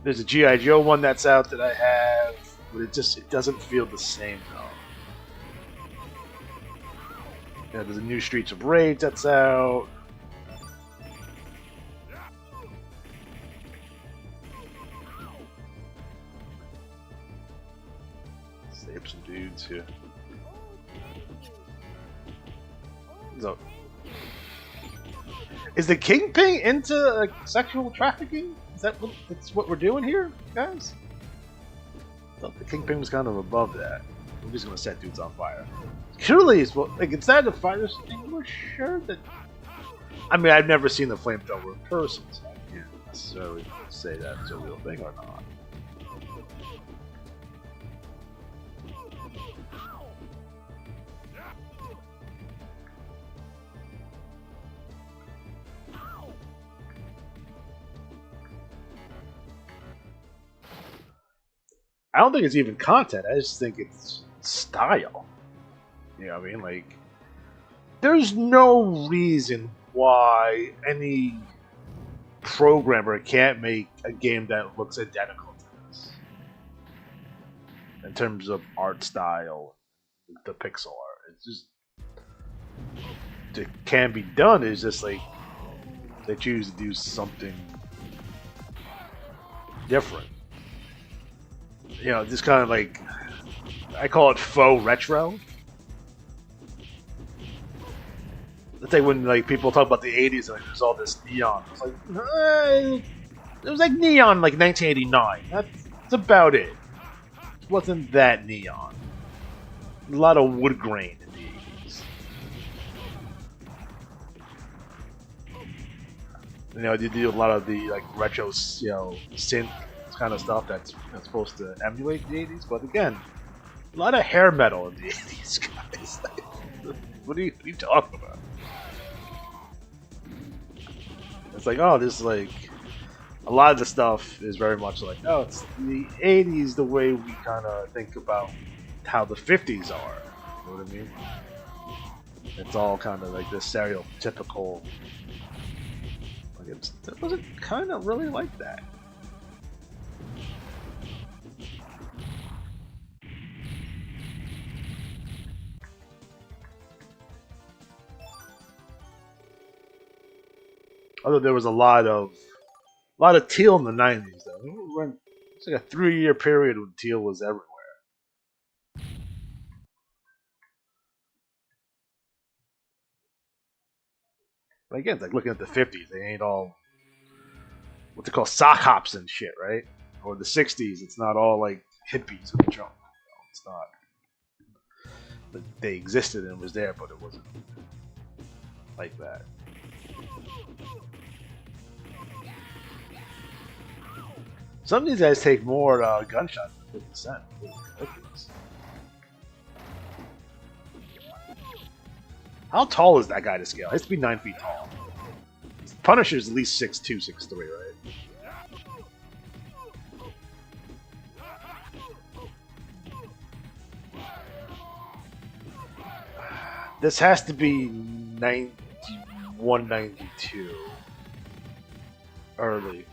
There's a G.I. Joe one that's out that I have, but it doesn't feel the same though. Yeah, there's a new Streets of Rage that's out. Save some dudes here. So, is the Kingpin into sexual trafficking? Is that's what we're doing here, guys? I thought the Kingpin was kind of above that. We're just gonna set dudes on fire. Surely, is that a fire extinguisher? That I mean, I've never seen the flamethrower in person, so I can't necessarily say that's a real thing or not. I don't think it's even content. I just think it's style. You know what I mean? Like, there's no reason why any programmer can't make a game that looks identical to this. In terms of art style, the pixel art. It's just... It can be done. It's just like, they choose to do something different. You know, just kind of like, I call it faux retro. It's like when like people talk about the 80s and like, there's all this neon. It's like, it was like neon like 1989. That's about it. It wasn't that neon. A lot of wood grain in the 80s. You know, you do a lot of the like retro, you know, synth kind of stuff that's supposed to emulate the 80s, but again, a lot of hair metal in the 80s, guys. What are you talking about? It's like, oh, this is like, a lot of the stuff is very much like, oh, it's the 80s the way we kind of think about how the 50s are. You know what I mean? It's all kind of like this stereotypical, like it wasn't kind of really like that. Although there was a lot of teal in the 90s, though. It's like a 3-year period when teal was everywhere. But again, it's like looking at the 50s, they ain't all what they call sock hops and shit, right? Or the 60s, it's not all like hippies and junk. It's not. But they existed and was there, but it wasn't like that. Some of these guys take more gunshots than 50 Cent. Ridiculous. How tall is that guy to scale? He has to be 9 feet tall. Punisher's at least 6'2", 6'3", right? This has to be 91, 92. Early.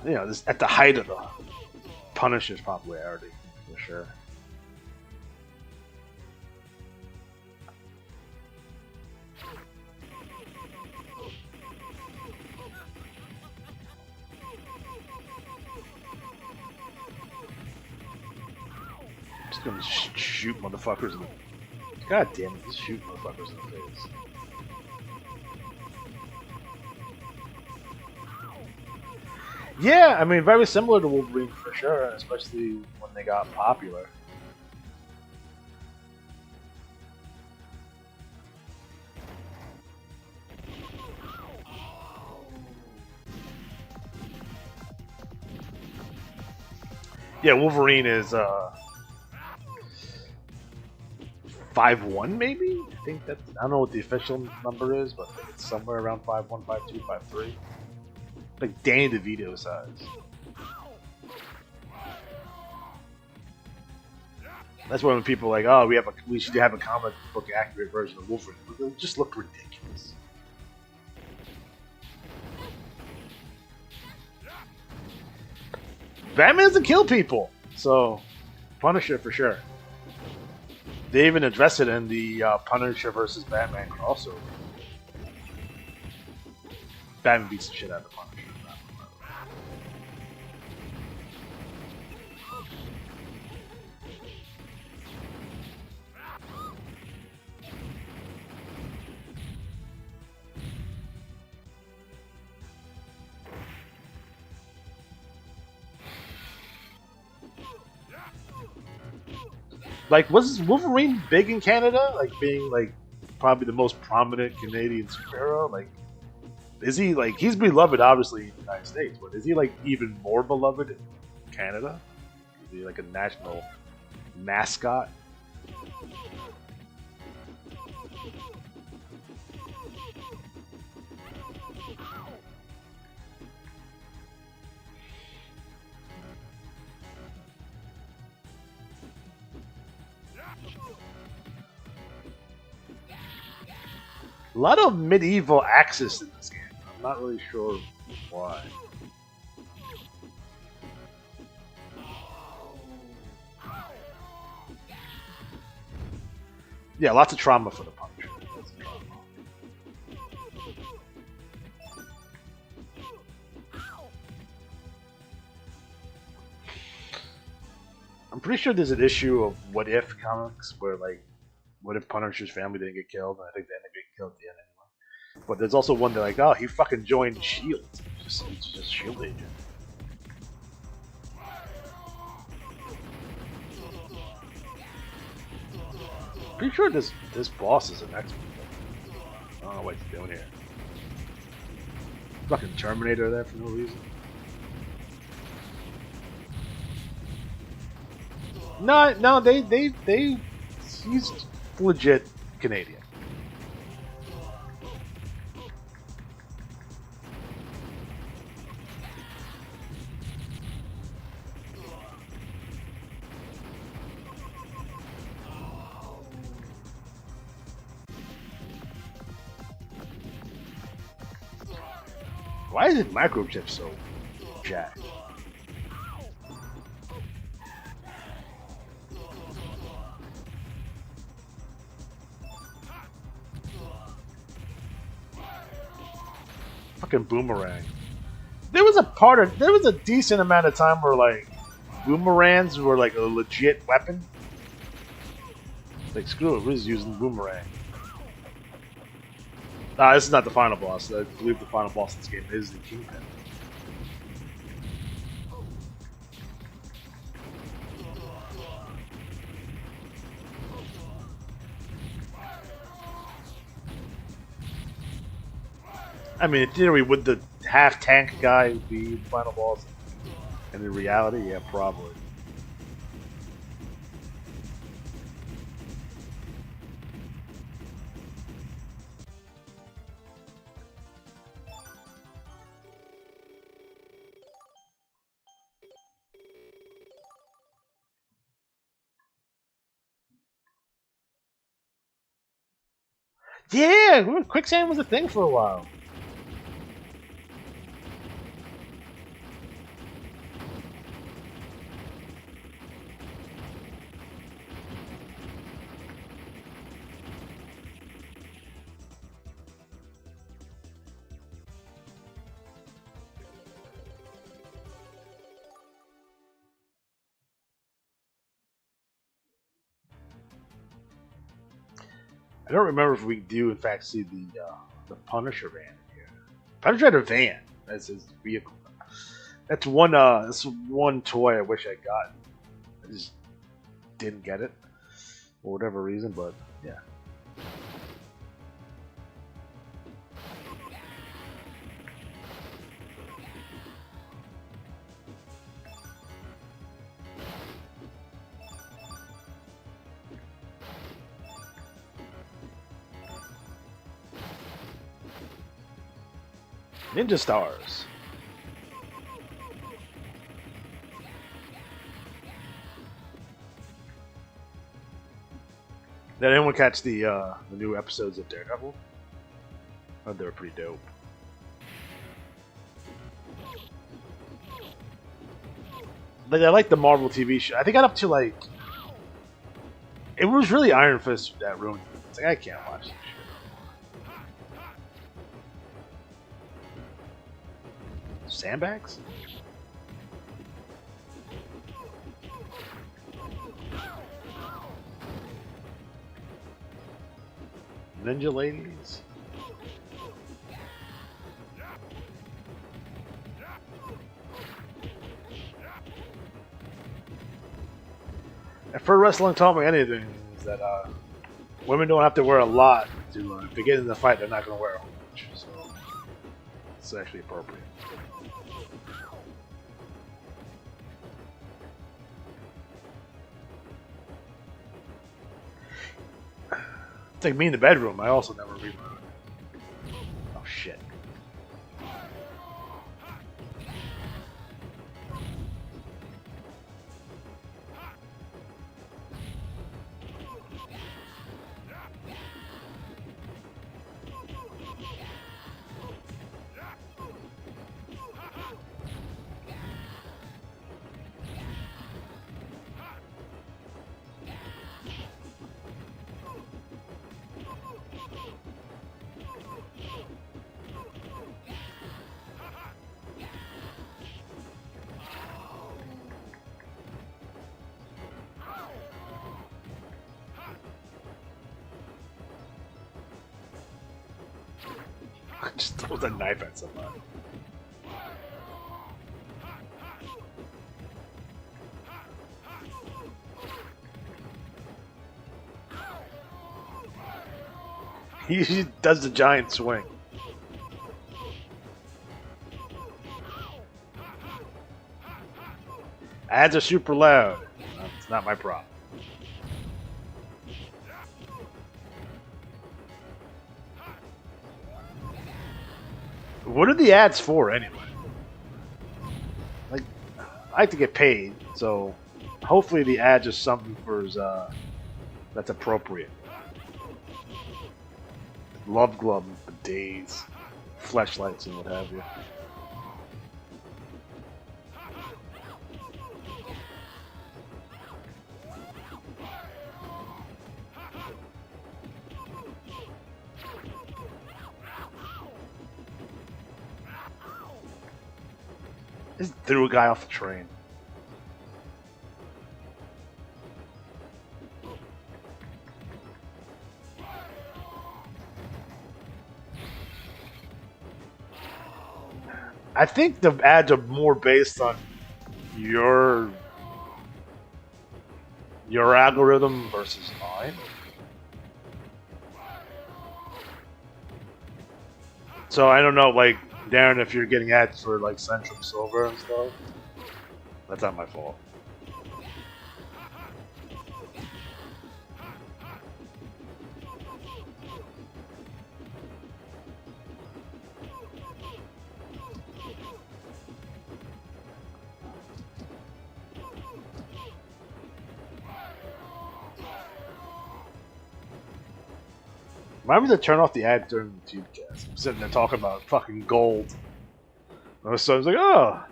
You know, this at the height of the Punisher's popularity, for sure. Just gonna shoot motherfuckers in the... God damn it, just shoot motherfuckers in the face. Yeah, I mean, very similar to Wolverine for sure, especially when they got popular. Yeah, Wolverine is 5'1", maybe? I think that's... I don't know what the official number is, but I think it's somewhere around 5'1", 5'2", 5'3". Like Danny DeVito size. That's why when people are like, oh, we should have a comic book accurate version of Wolverine. It just looked ridiculous. Batman doesn't kill people, so Punisher for sure. They even address it in the Punisher versus Batman crossover. Batman beats the shit out of the Punisher. Like, was Wolverine big in Canada? Like, being, like, probably the most prominent Canadian superhero? Like, is he, like, he's beloved, obviously, in the United States, but is he, like, even more beloved in Canada? Is he, like, a national mascot? A lot of medieval axis in this game. I'm not really sure why. Yeah, lots of trauma for the Punisher. Lots of trauma. I'm pretty sure there's an issue of What If comics where, like, what if Punisher's family didn't get killed? I think they ended up getting killed at the end anyway. But there's also one that, like, oh, he fucking joined S.H.I.E.L.D. He's just S.H.I.E.L.D. agent. Pretty sure this boss is an X-Men. I don't know what he's doing here. Fucking Terminator there for no reason. No, he's legit Canadian. Why is it microchip so jacked? Fucking boomerang. There was a decent amount of time where, like, boomerangs were like a legit weapon. Like, screw it, we're just using boomerang. This is not the final boss. I believe the final boss in this game is the Kingpin. I mean, in theory, would the half-tank guy be the final boss? And in reality, yeah, probably. Yeah, quicksand was a thing for a while. I don't remember if we do, in fact, see the Punisher van in here. Punisher had a van. That's his vehicle. That's one toy I wish I'd gotten. I just didn't get it for whatever reason, but yeah. Ninja Stars. Did anyone catch the new episodes of Daredevil? I thought they were pretty dope. Like I like the Marvel TV show. I think I got up to like it was really Iron Fist that ruined it. It's like I can't watch this shit. Sandbags? Ninja ladies? If pro wrestling taught me anything, is that women don't have to wear a lot to if they get in the fight. They're not going to wear a whole bunch, so it's actually appropriate. It's like me in the bedroom. I also never read my. Oh shit. Just throws a knife at somebody. He does the giant swing. Ads are super loud. That's not my problem. What are the ads for anyway? Like, I like to get paid, so hopefully the ads are something for that's appropriate. Love Glove for days, fleshlights and what have you. Just threw a guy off the train. I think the ads are more based on your algorithm versus mine. So I don't know, like Darren, if you're getting ads for like Centrum Silver and stuff, that's not my fault. Remember to turn off the ad during the Tubecast. I'm sitting there talking about fucking gold. And so I was like, oh,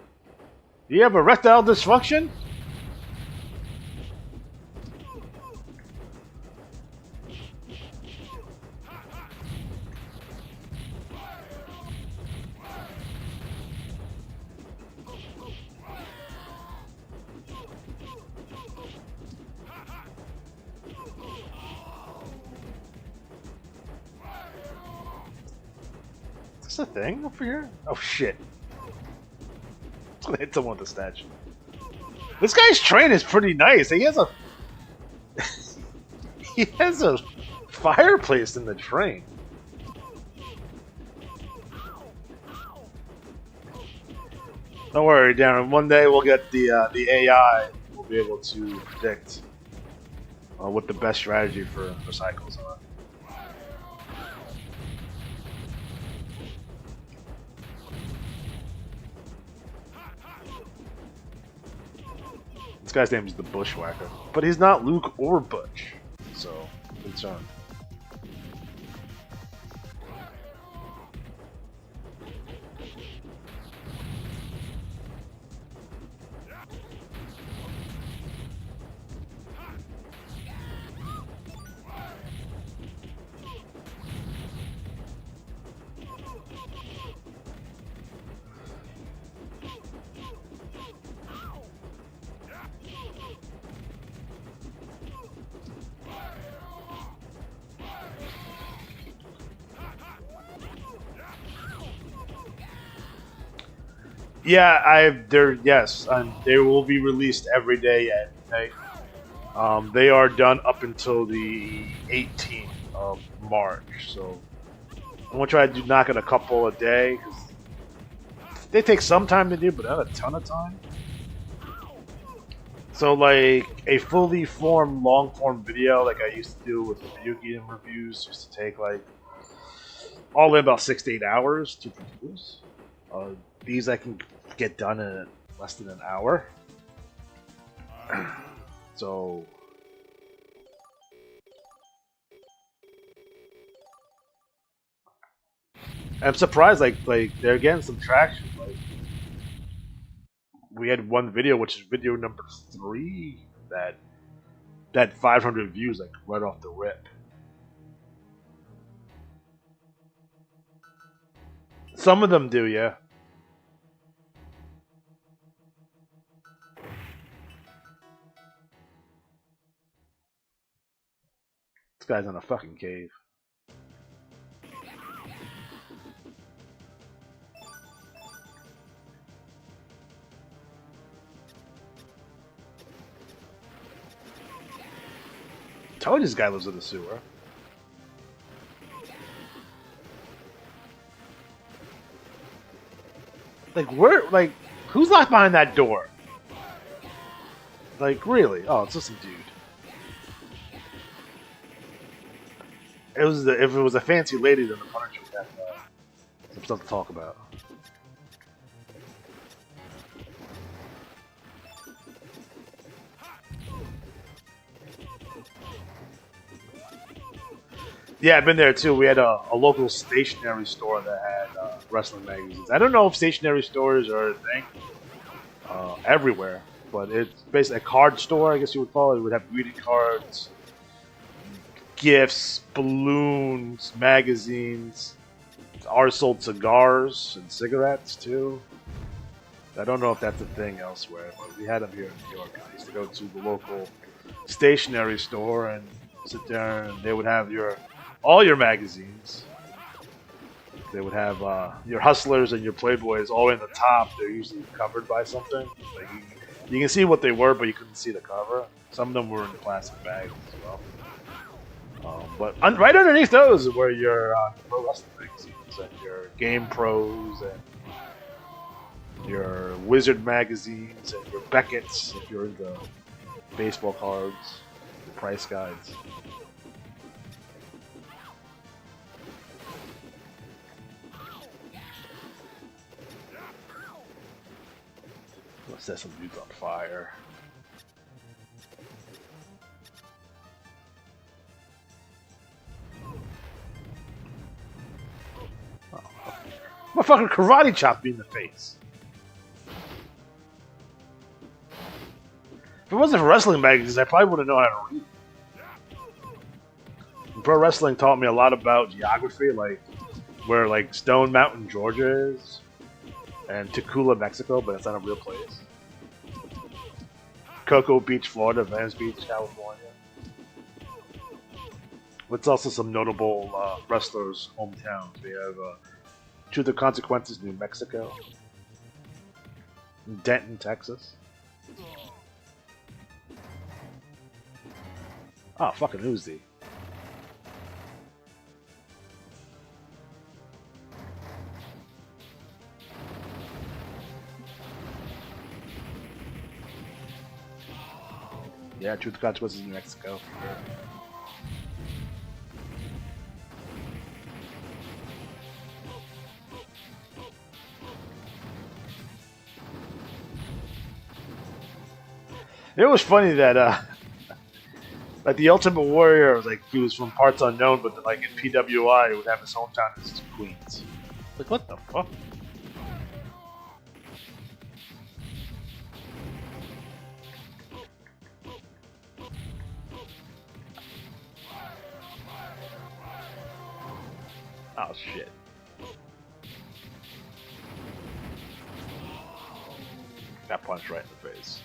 do you have erectile dysfunction? a thing over here? Oh shit. It's gonna hit someone with the statue. This guy's train is pretty nice. He has a he has a fireplace in the train. Don't worry, Darren. One day we'll get the AI. We'll be able to predict what the best strategy for cycles are. This guy's name is the Bushwhacker, but he's not Luke or Butch, so concern. Yeah, they will be released every day at midnight. They are done up until the 18th of March, so I'm gonna try to knock it a couple a day because they take some time to do, but not a ton of time. So, like a fully formed long form video, like I used to do with the video game reviews, used to take like all in about 6 to 8 hours to produce. These I can get done in less than an hour. So I'm surprised like they're getting some traction. Like we had one video, which is video number 3, that 500 views like right off the rip. Some of them do, yeah. This guy's in a fucking cave. Told you this guy lives in the sewer. Like, where? Like, who's locked behind that door? Like, really? Oh, it's just some dude. If it was a fancy lady, then the Punisher would have some stuff to talk about. Yeah, I've been there too. We had a local stationery store that had wrestling magazines. I don't know if stationery stores are a thing everywhere, but it's basically a card store, I guess you would call it. It would have greeting cards, gifts, balloons, magazines. Ours sold cigars and cigarettes too. I don't know if that's a thing elsewhere, but we had them here in New York. I used to go to the local stationery store and sit there, and they would have all your magazines. They would have your Hustlers and your Playboys all in the top. They're usually covered by something. Like you can see what they were, but you couldn't see the cover. Some of them were in plastic bags as well. But right underneath those is where your pro wrestling magazines and your Game Pros and your Wizard magazines and your Beckett's if you're into baseball cards, your price guides. Let's set some dudes on fire. Oh, motherfucker karate chopped me in the face. If it wasn't for wrestling magazines, I probably wouldn't know how to read. Pro wrestling taught me a lot about geography, like where like Stone Mountain, Georgia is, and Tacula, Mexico, but it's not a real place. Cocoa Beach, Florida, Venice Beach, California. It's also some notable wrestlers' hometowns. We have Truth or Consequences, New Mexico. Denton, Texas. Oh, fucking Uzi. Yeah, Truth or Consequences, New Mexico. It was funny that like the Ultimate Warrior was like he was from parts unknown, but then, like in PWI, he would have his hometown as Queens. Like what the fuck? Oh shit. Got punched right in the face.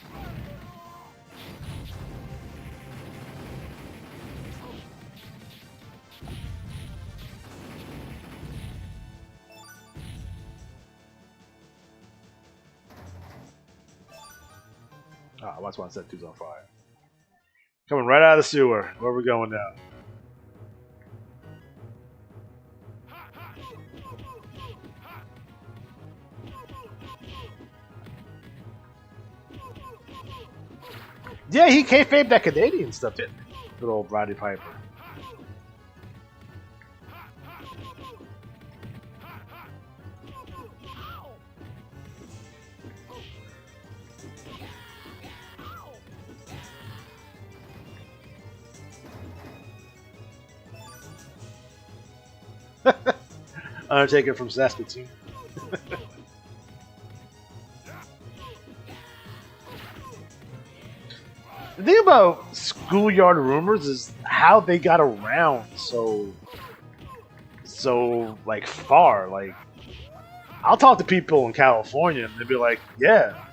Ah, that's why I said 2's on fire. Coming right out of the sewer. Where are we going now? Yeah, he kayfabed that Canadian stuff, didn't he? Good old Roddy Piper. Undertaker from Saskatoon. The thing about Schoolyard Rumors is how they got around so like far. Like, I'll talk to people in California and they'll be like, "Yeah,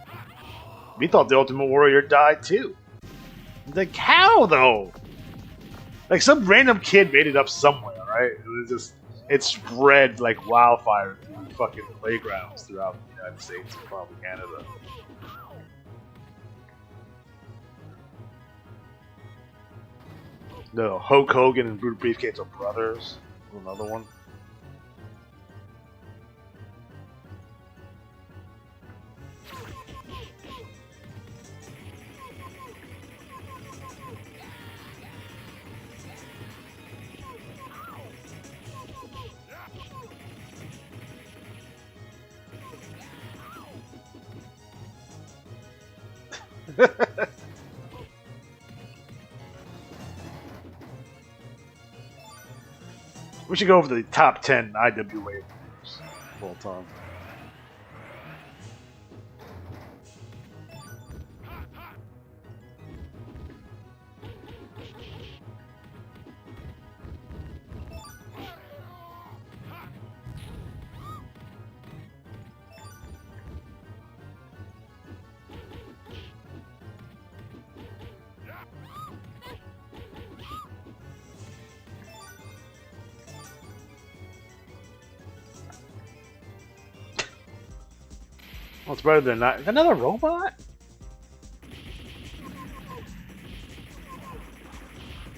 we thought the Ultimate Warrior died too." Like, how though? Like some random kid made it up somewhere, right? It spread like wildfire through fucking playgrounds throughout the United States and probably Canada. No, Hulk Hogan and Brutal Beefcake are brothers. Another one. We should go over the top 10 IWA winners of all time. Well, it's better than not. Another robot?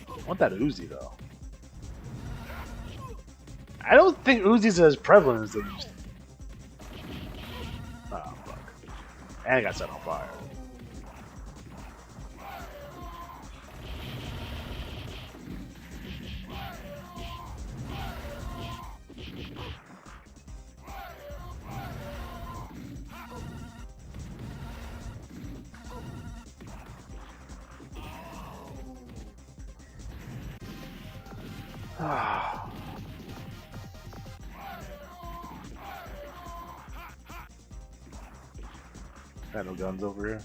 I want that Uzi though. I don't think Uzi's as prevalent as they used to be. Oh fuck. And it got set on fire. Got no guns over here.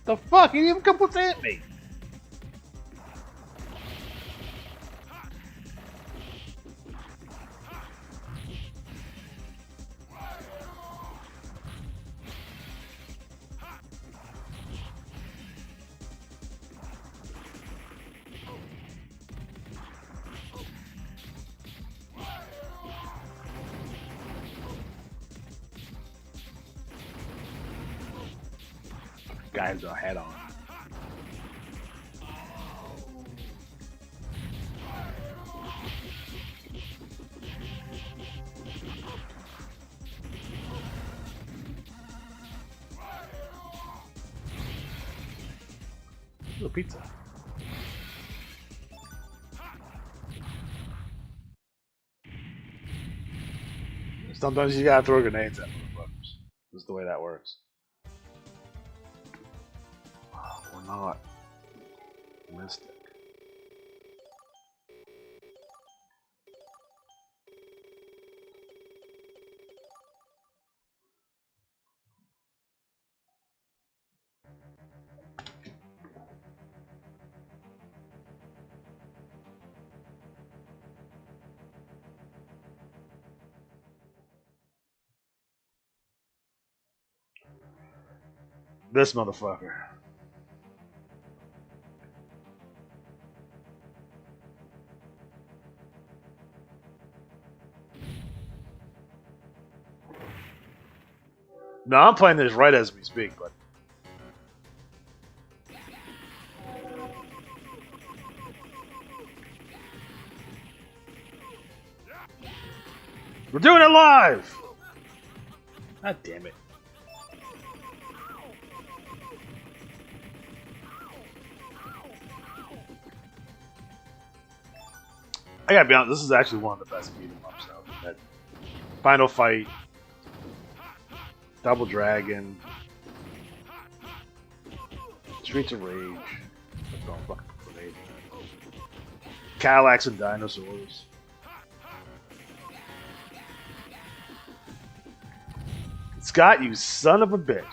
The fuck? He didn't even come to hit me. Guy has a hat on. Ooh, pizza. Sometimes you gotta throw grenades at motherfuckers. That's the way that works. Oh, we're not. Mystic. This motherfucker. No, I'm playing this right as we speak, but we're doing it live! God damn it. I gotta be honest, this is actually one of the best beat 'em ups though. That Final Fight, Double Dragon, Streets of Rage, don't fucking grenade. Cadillacs and Dinosaurs. Scott, you son of a bitch.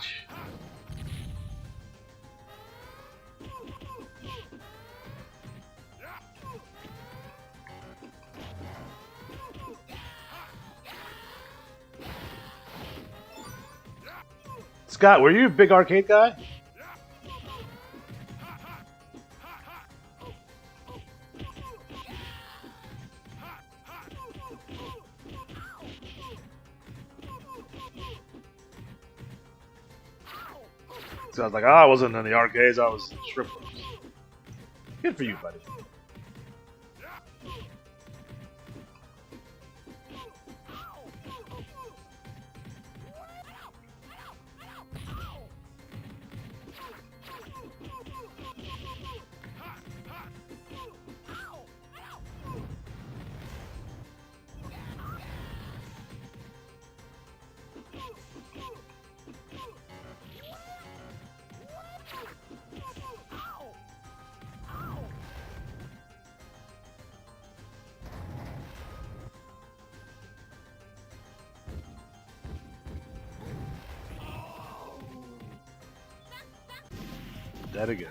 Scott, were you a big arcade guy? So I was like, oh, I wasn't in the arcades, I was in strip clubs. Good for you, buddy. Dead again.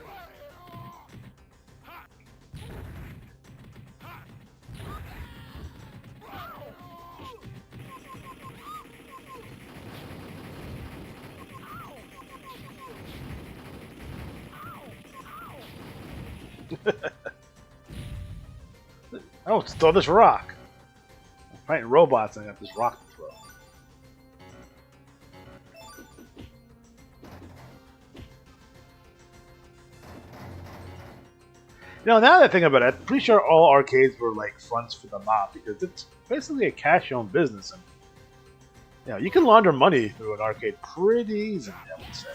Oh, let's throw this rock. I'm fighting robots and I got this rock to throw. You know, now that I think about it, I'm pretty sure all arcades were like fronts for the mob because it's basically a cash-owned business, and you know, you can launder money through an arcade pretty easily, I would say.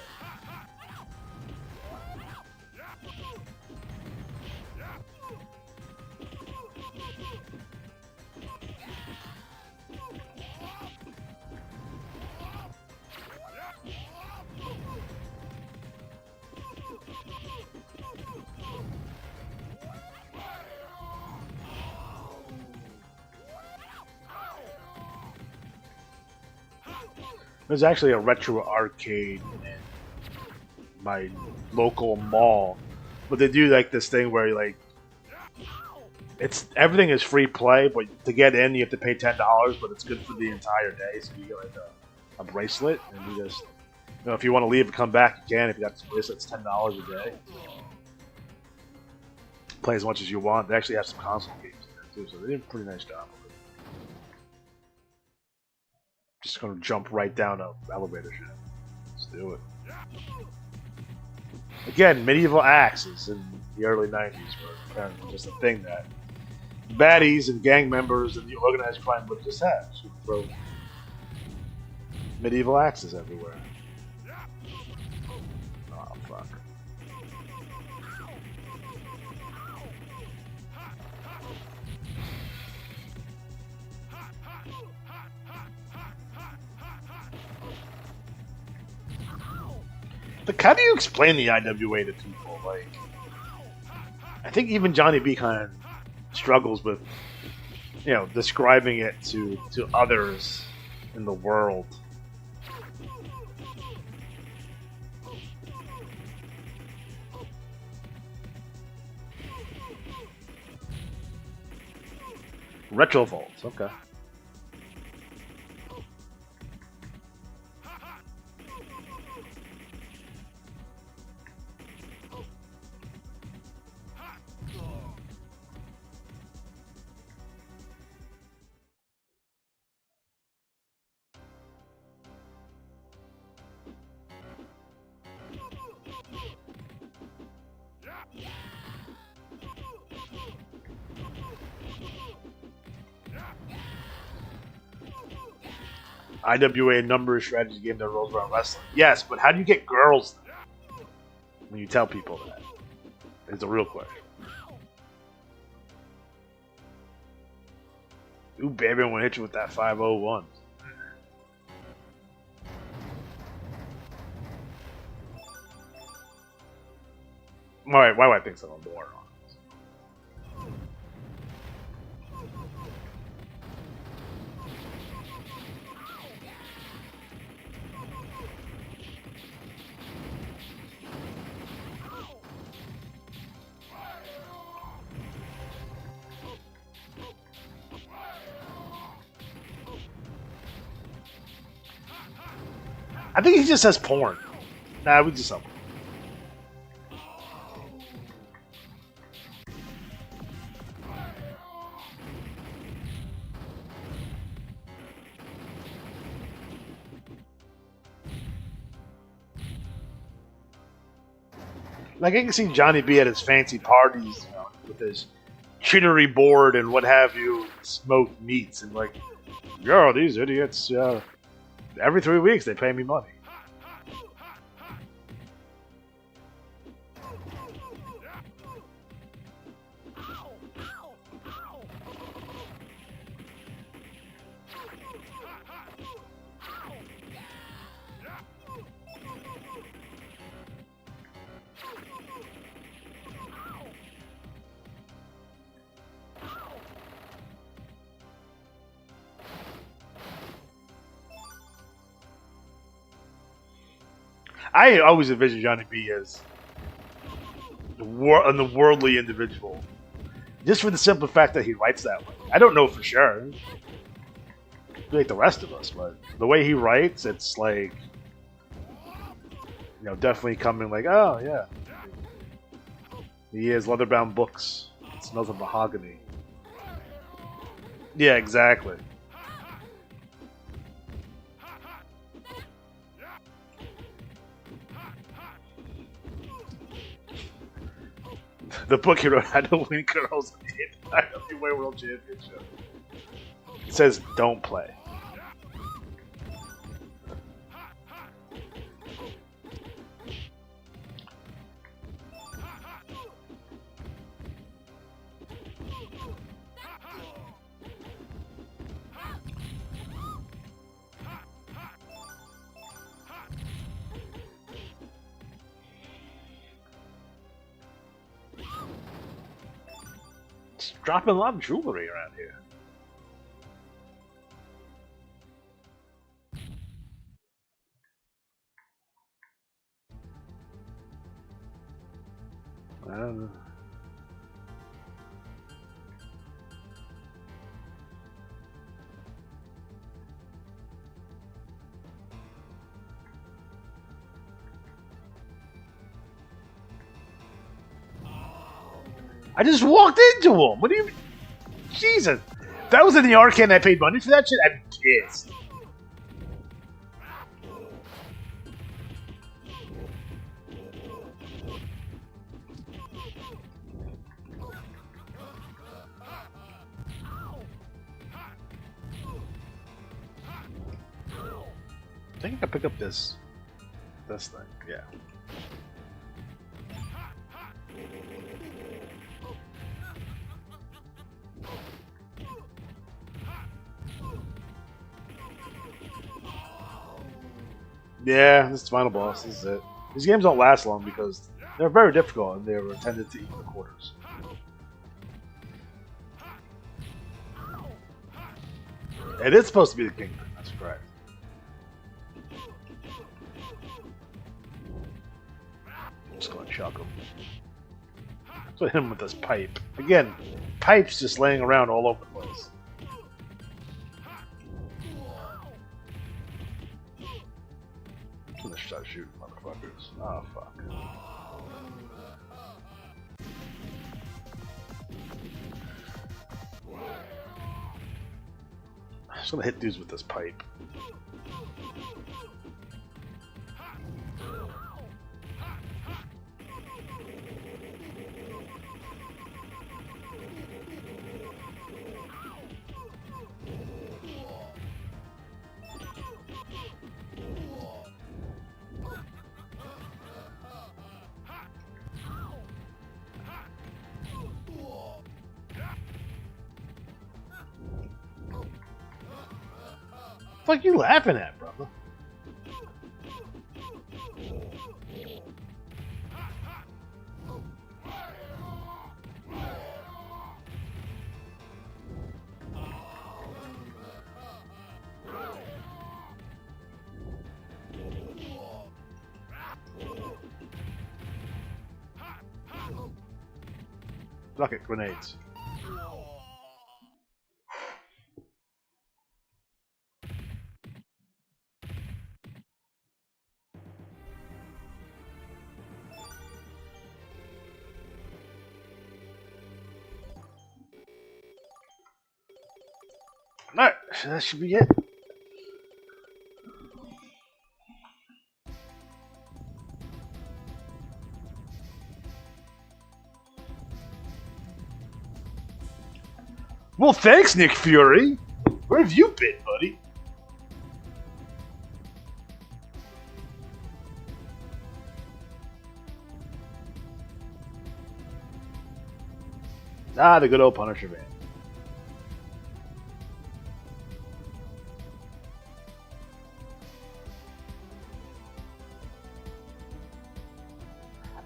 There's actually a retro arcade in my local mall, but they do like this thing where like it's everything is free play, but to get in you have to pay $10, but it's good for the entire day. So you get like a bracelet, and you just, you know, if you want to leave and come back, you can. If you got this bracelet, it's $10 a day. Play as much as you want. They actually have some console games in there too, so they did a pretty nice job. Just gonna jump right down an elevator shaft. Let's do it. Again, medieval axes in the early 90s were apparently just a thing that baddies and gang members and the organized crime would just have. So throw medieval axes everywhere. Oh, fuck. Like, how do you explain the IWA to people? Like, I think even Johnny B kind of struggles with, you know, describing it to others in the world. Retro Vaults, okay. IWA number strategy game that rolls around wrestling. Yes, but how do you get girls when you tell people that? It's a real question. Ooh, baby, I want to hit you with that 501. Alright, why do I think so? More on it. I think he just says porn. Nah, we just something. Like, I can see Johnny B at his fancy parties, you know, with his chittery board and what have you, smoked meats, and like, yo, these idiots, every 3 weeks they pay me money. I always envision Johnny B as the worldly individual, just for the simple fact that he writes that way. I don't know for sure, like the rest of us, but the way he writes, it's like, you know, definitely coming like, oh yeah, he has leather-bound books. It smells of mahogany. Yeah, exactly. The book he wrote had to win girls in the IWA World Championship. It says, don't play. Dropping a lot of jewelry around here. I don't know. I just walked into him. What do you mean? Jesus. If that was in the arcade and I paid money for that shit, I'd be pissed. think I can pick up this thing. Yeah. Yeah, this is the final boss. This is it. These games don't last long because they're very difficult and they were intended to equal quarters. It is supposed to be the Kingpin, that's correct. I'm just gonna chuck him. So hit him with this pipe. Again, pipe's just laying around all over the place. I'm gonna start shooting motherfuckers. Oh fuck. I'm just gonna hit dudes with this pipe. What the fuck you laughing at, brother? Rocket grenades. Alright, so that should be it. Well, thanks, Nick Fury. Where have you been, buddy? Ah, the good old Punisher van.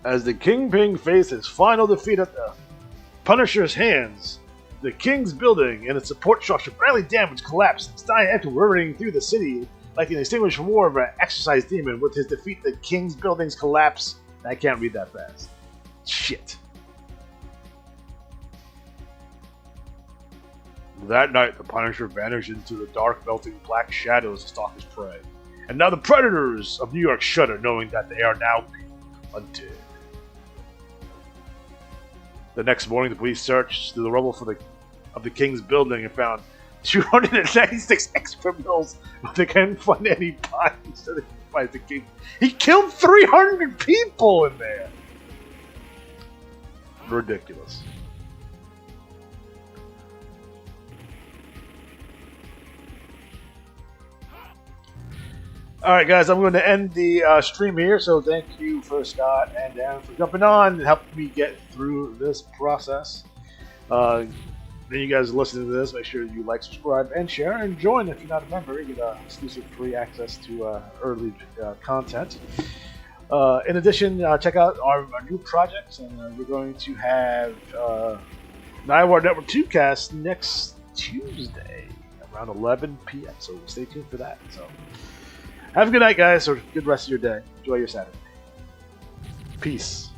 As the Kingpin faced his final defeat at the Punisher's hands, the King's building and its support structure badly damaged collapsed, and Stein entered whirring through the city like an extinguished war of an exorcised demon. With his defeat, the King's buildings collapse. I can't read that fast. Shit. That night, the Punisher vanished into the dark, melting black shadows to stalk his prey. And now the predators of New York shudder, knowing that they are now being hunted. The next morning, the police searched through the rubble of the King's building and found 296 ex-criminals, but they couldn't find any bodies, so they couldn't find the King. He killed 300 people in there! Ridiculous. Alright guys, I'm going to end the stream here, so thank you for Scott and Dan for jumping on and helping me get through this process. Then you guys listening to this, make sure you like, subscribe, and share, and join if you're not a member. You get exclusive free access to early content. In addition, check out our new projects, and we're going to have Naiwar Network 2 cast next Tuesday around 11 p.m. So stay tuned for that. So have a good night, guys, or good rest of your day. Enjoy your Saturday. Peace.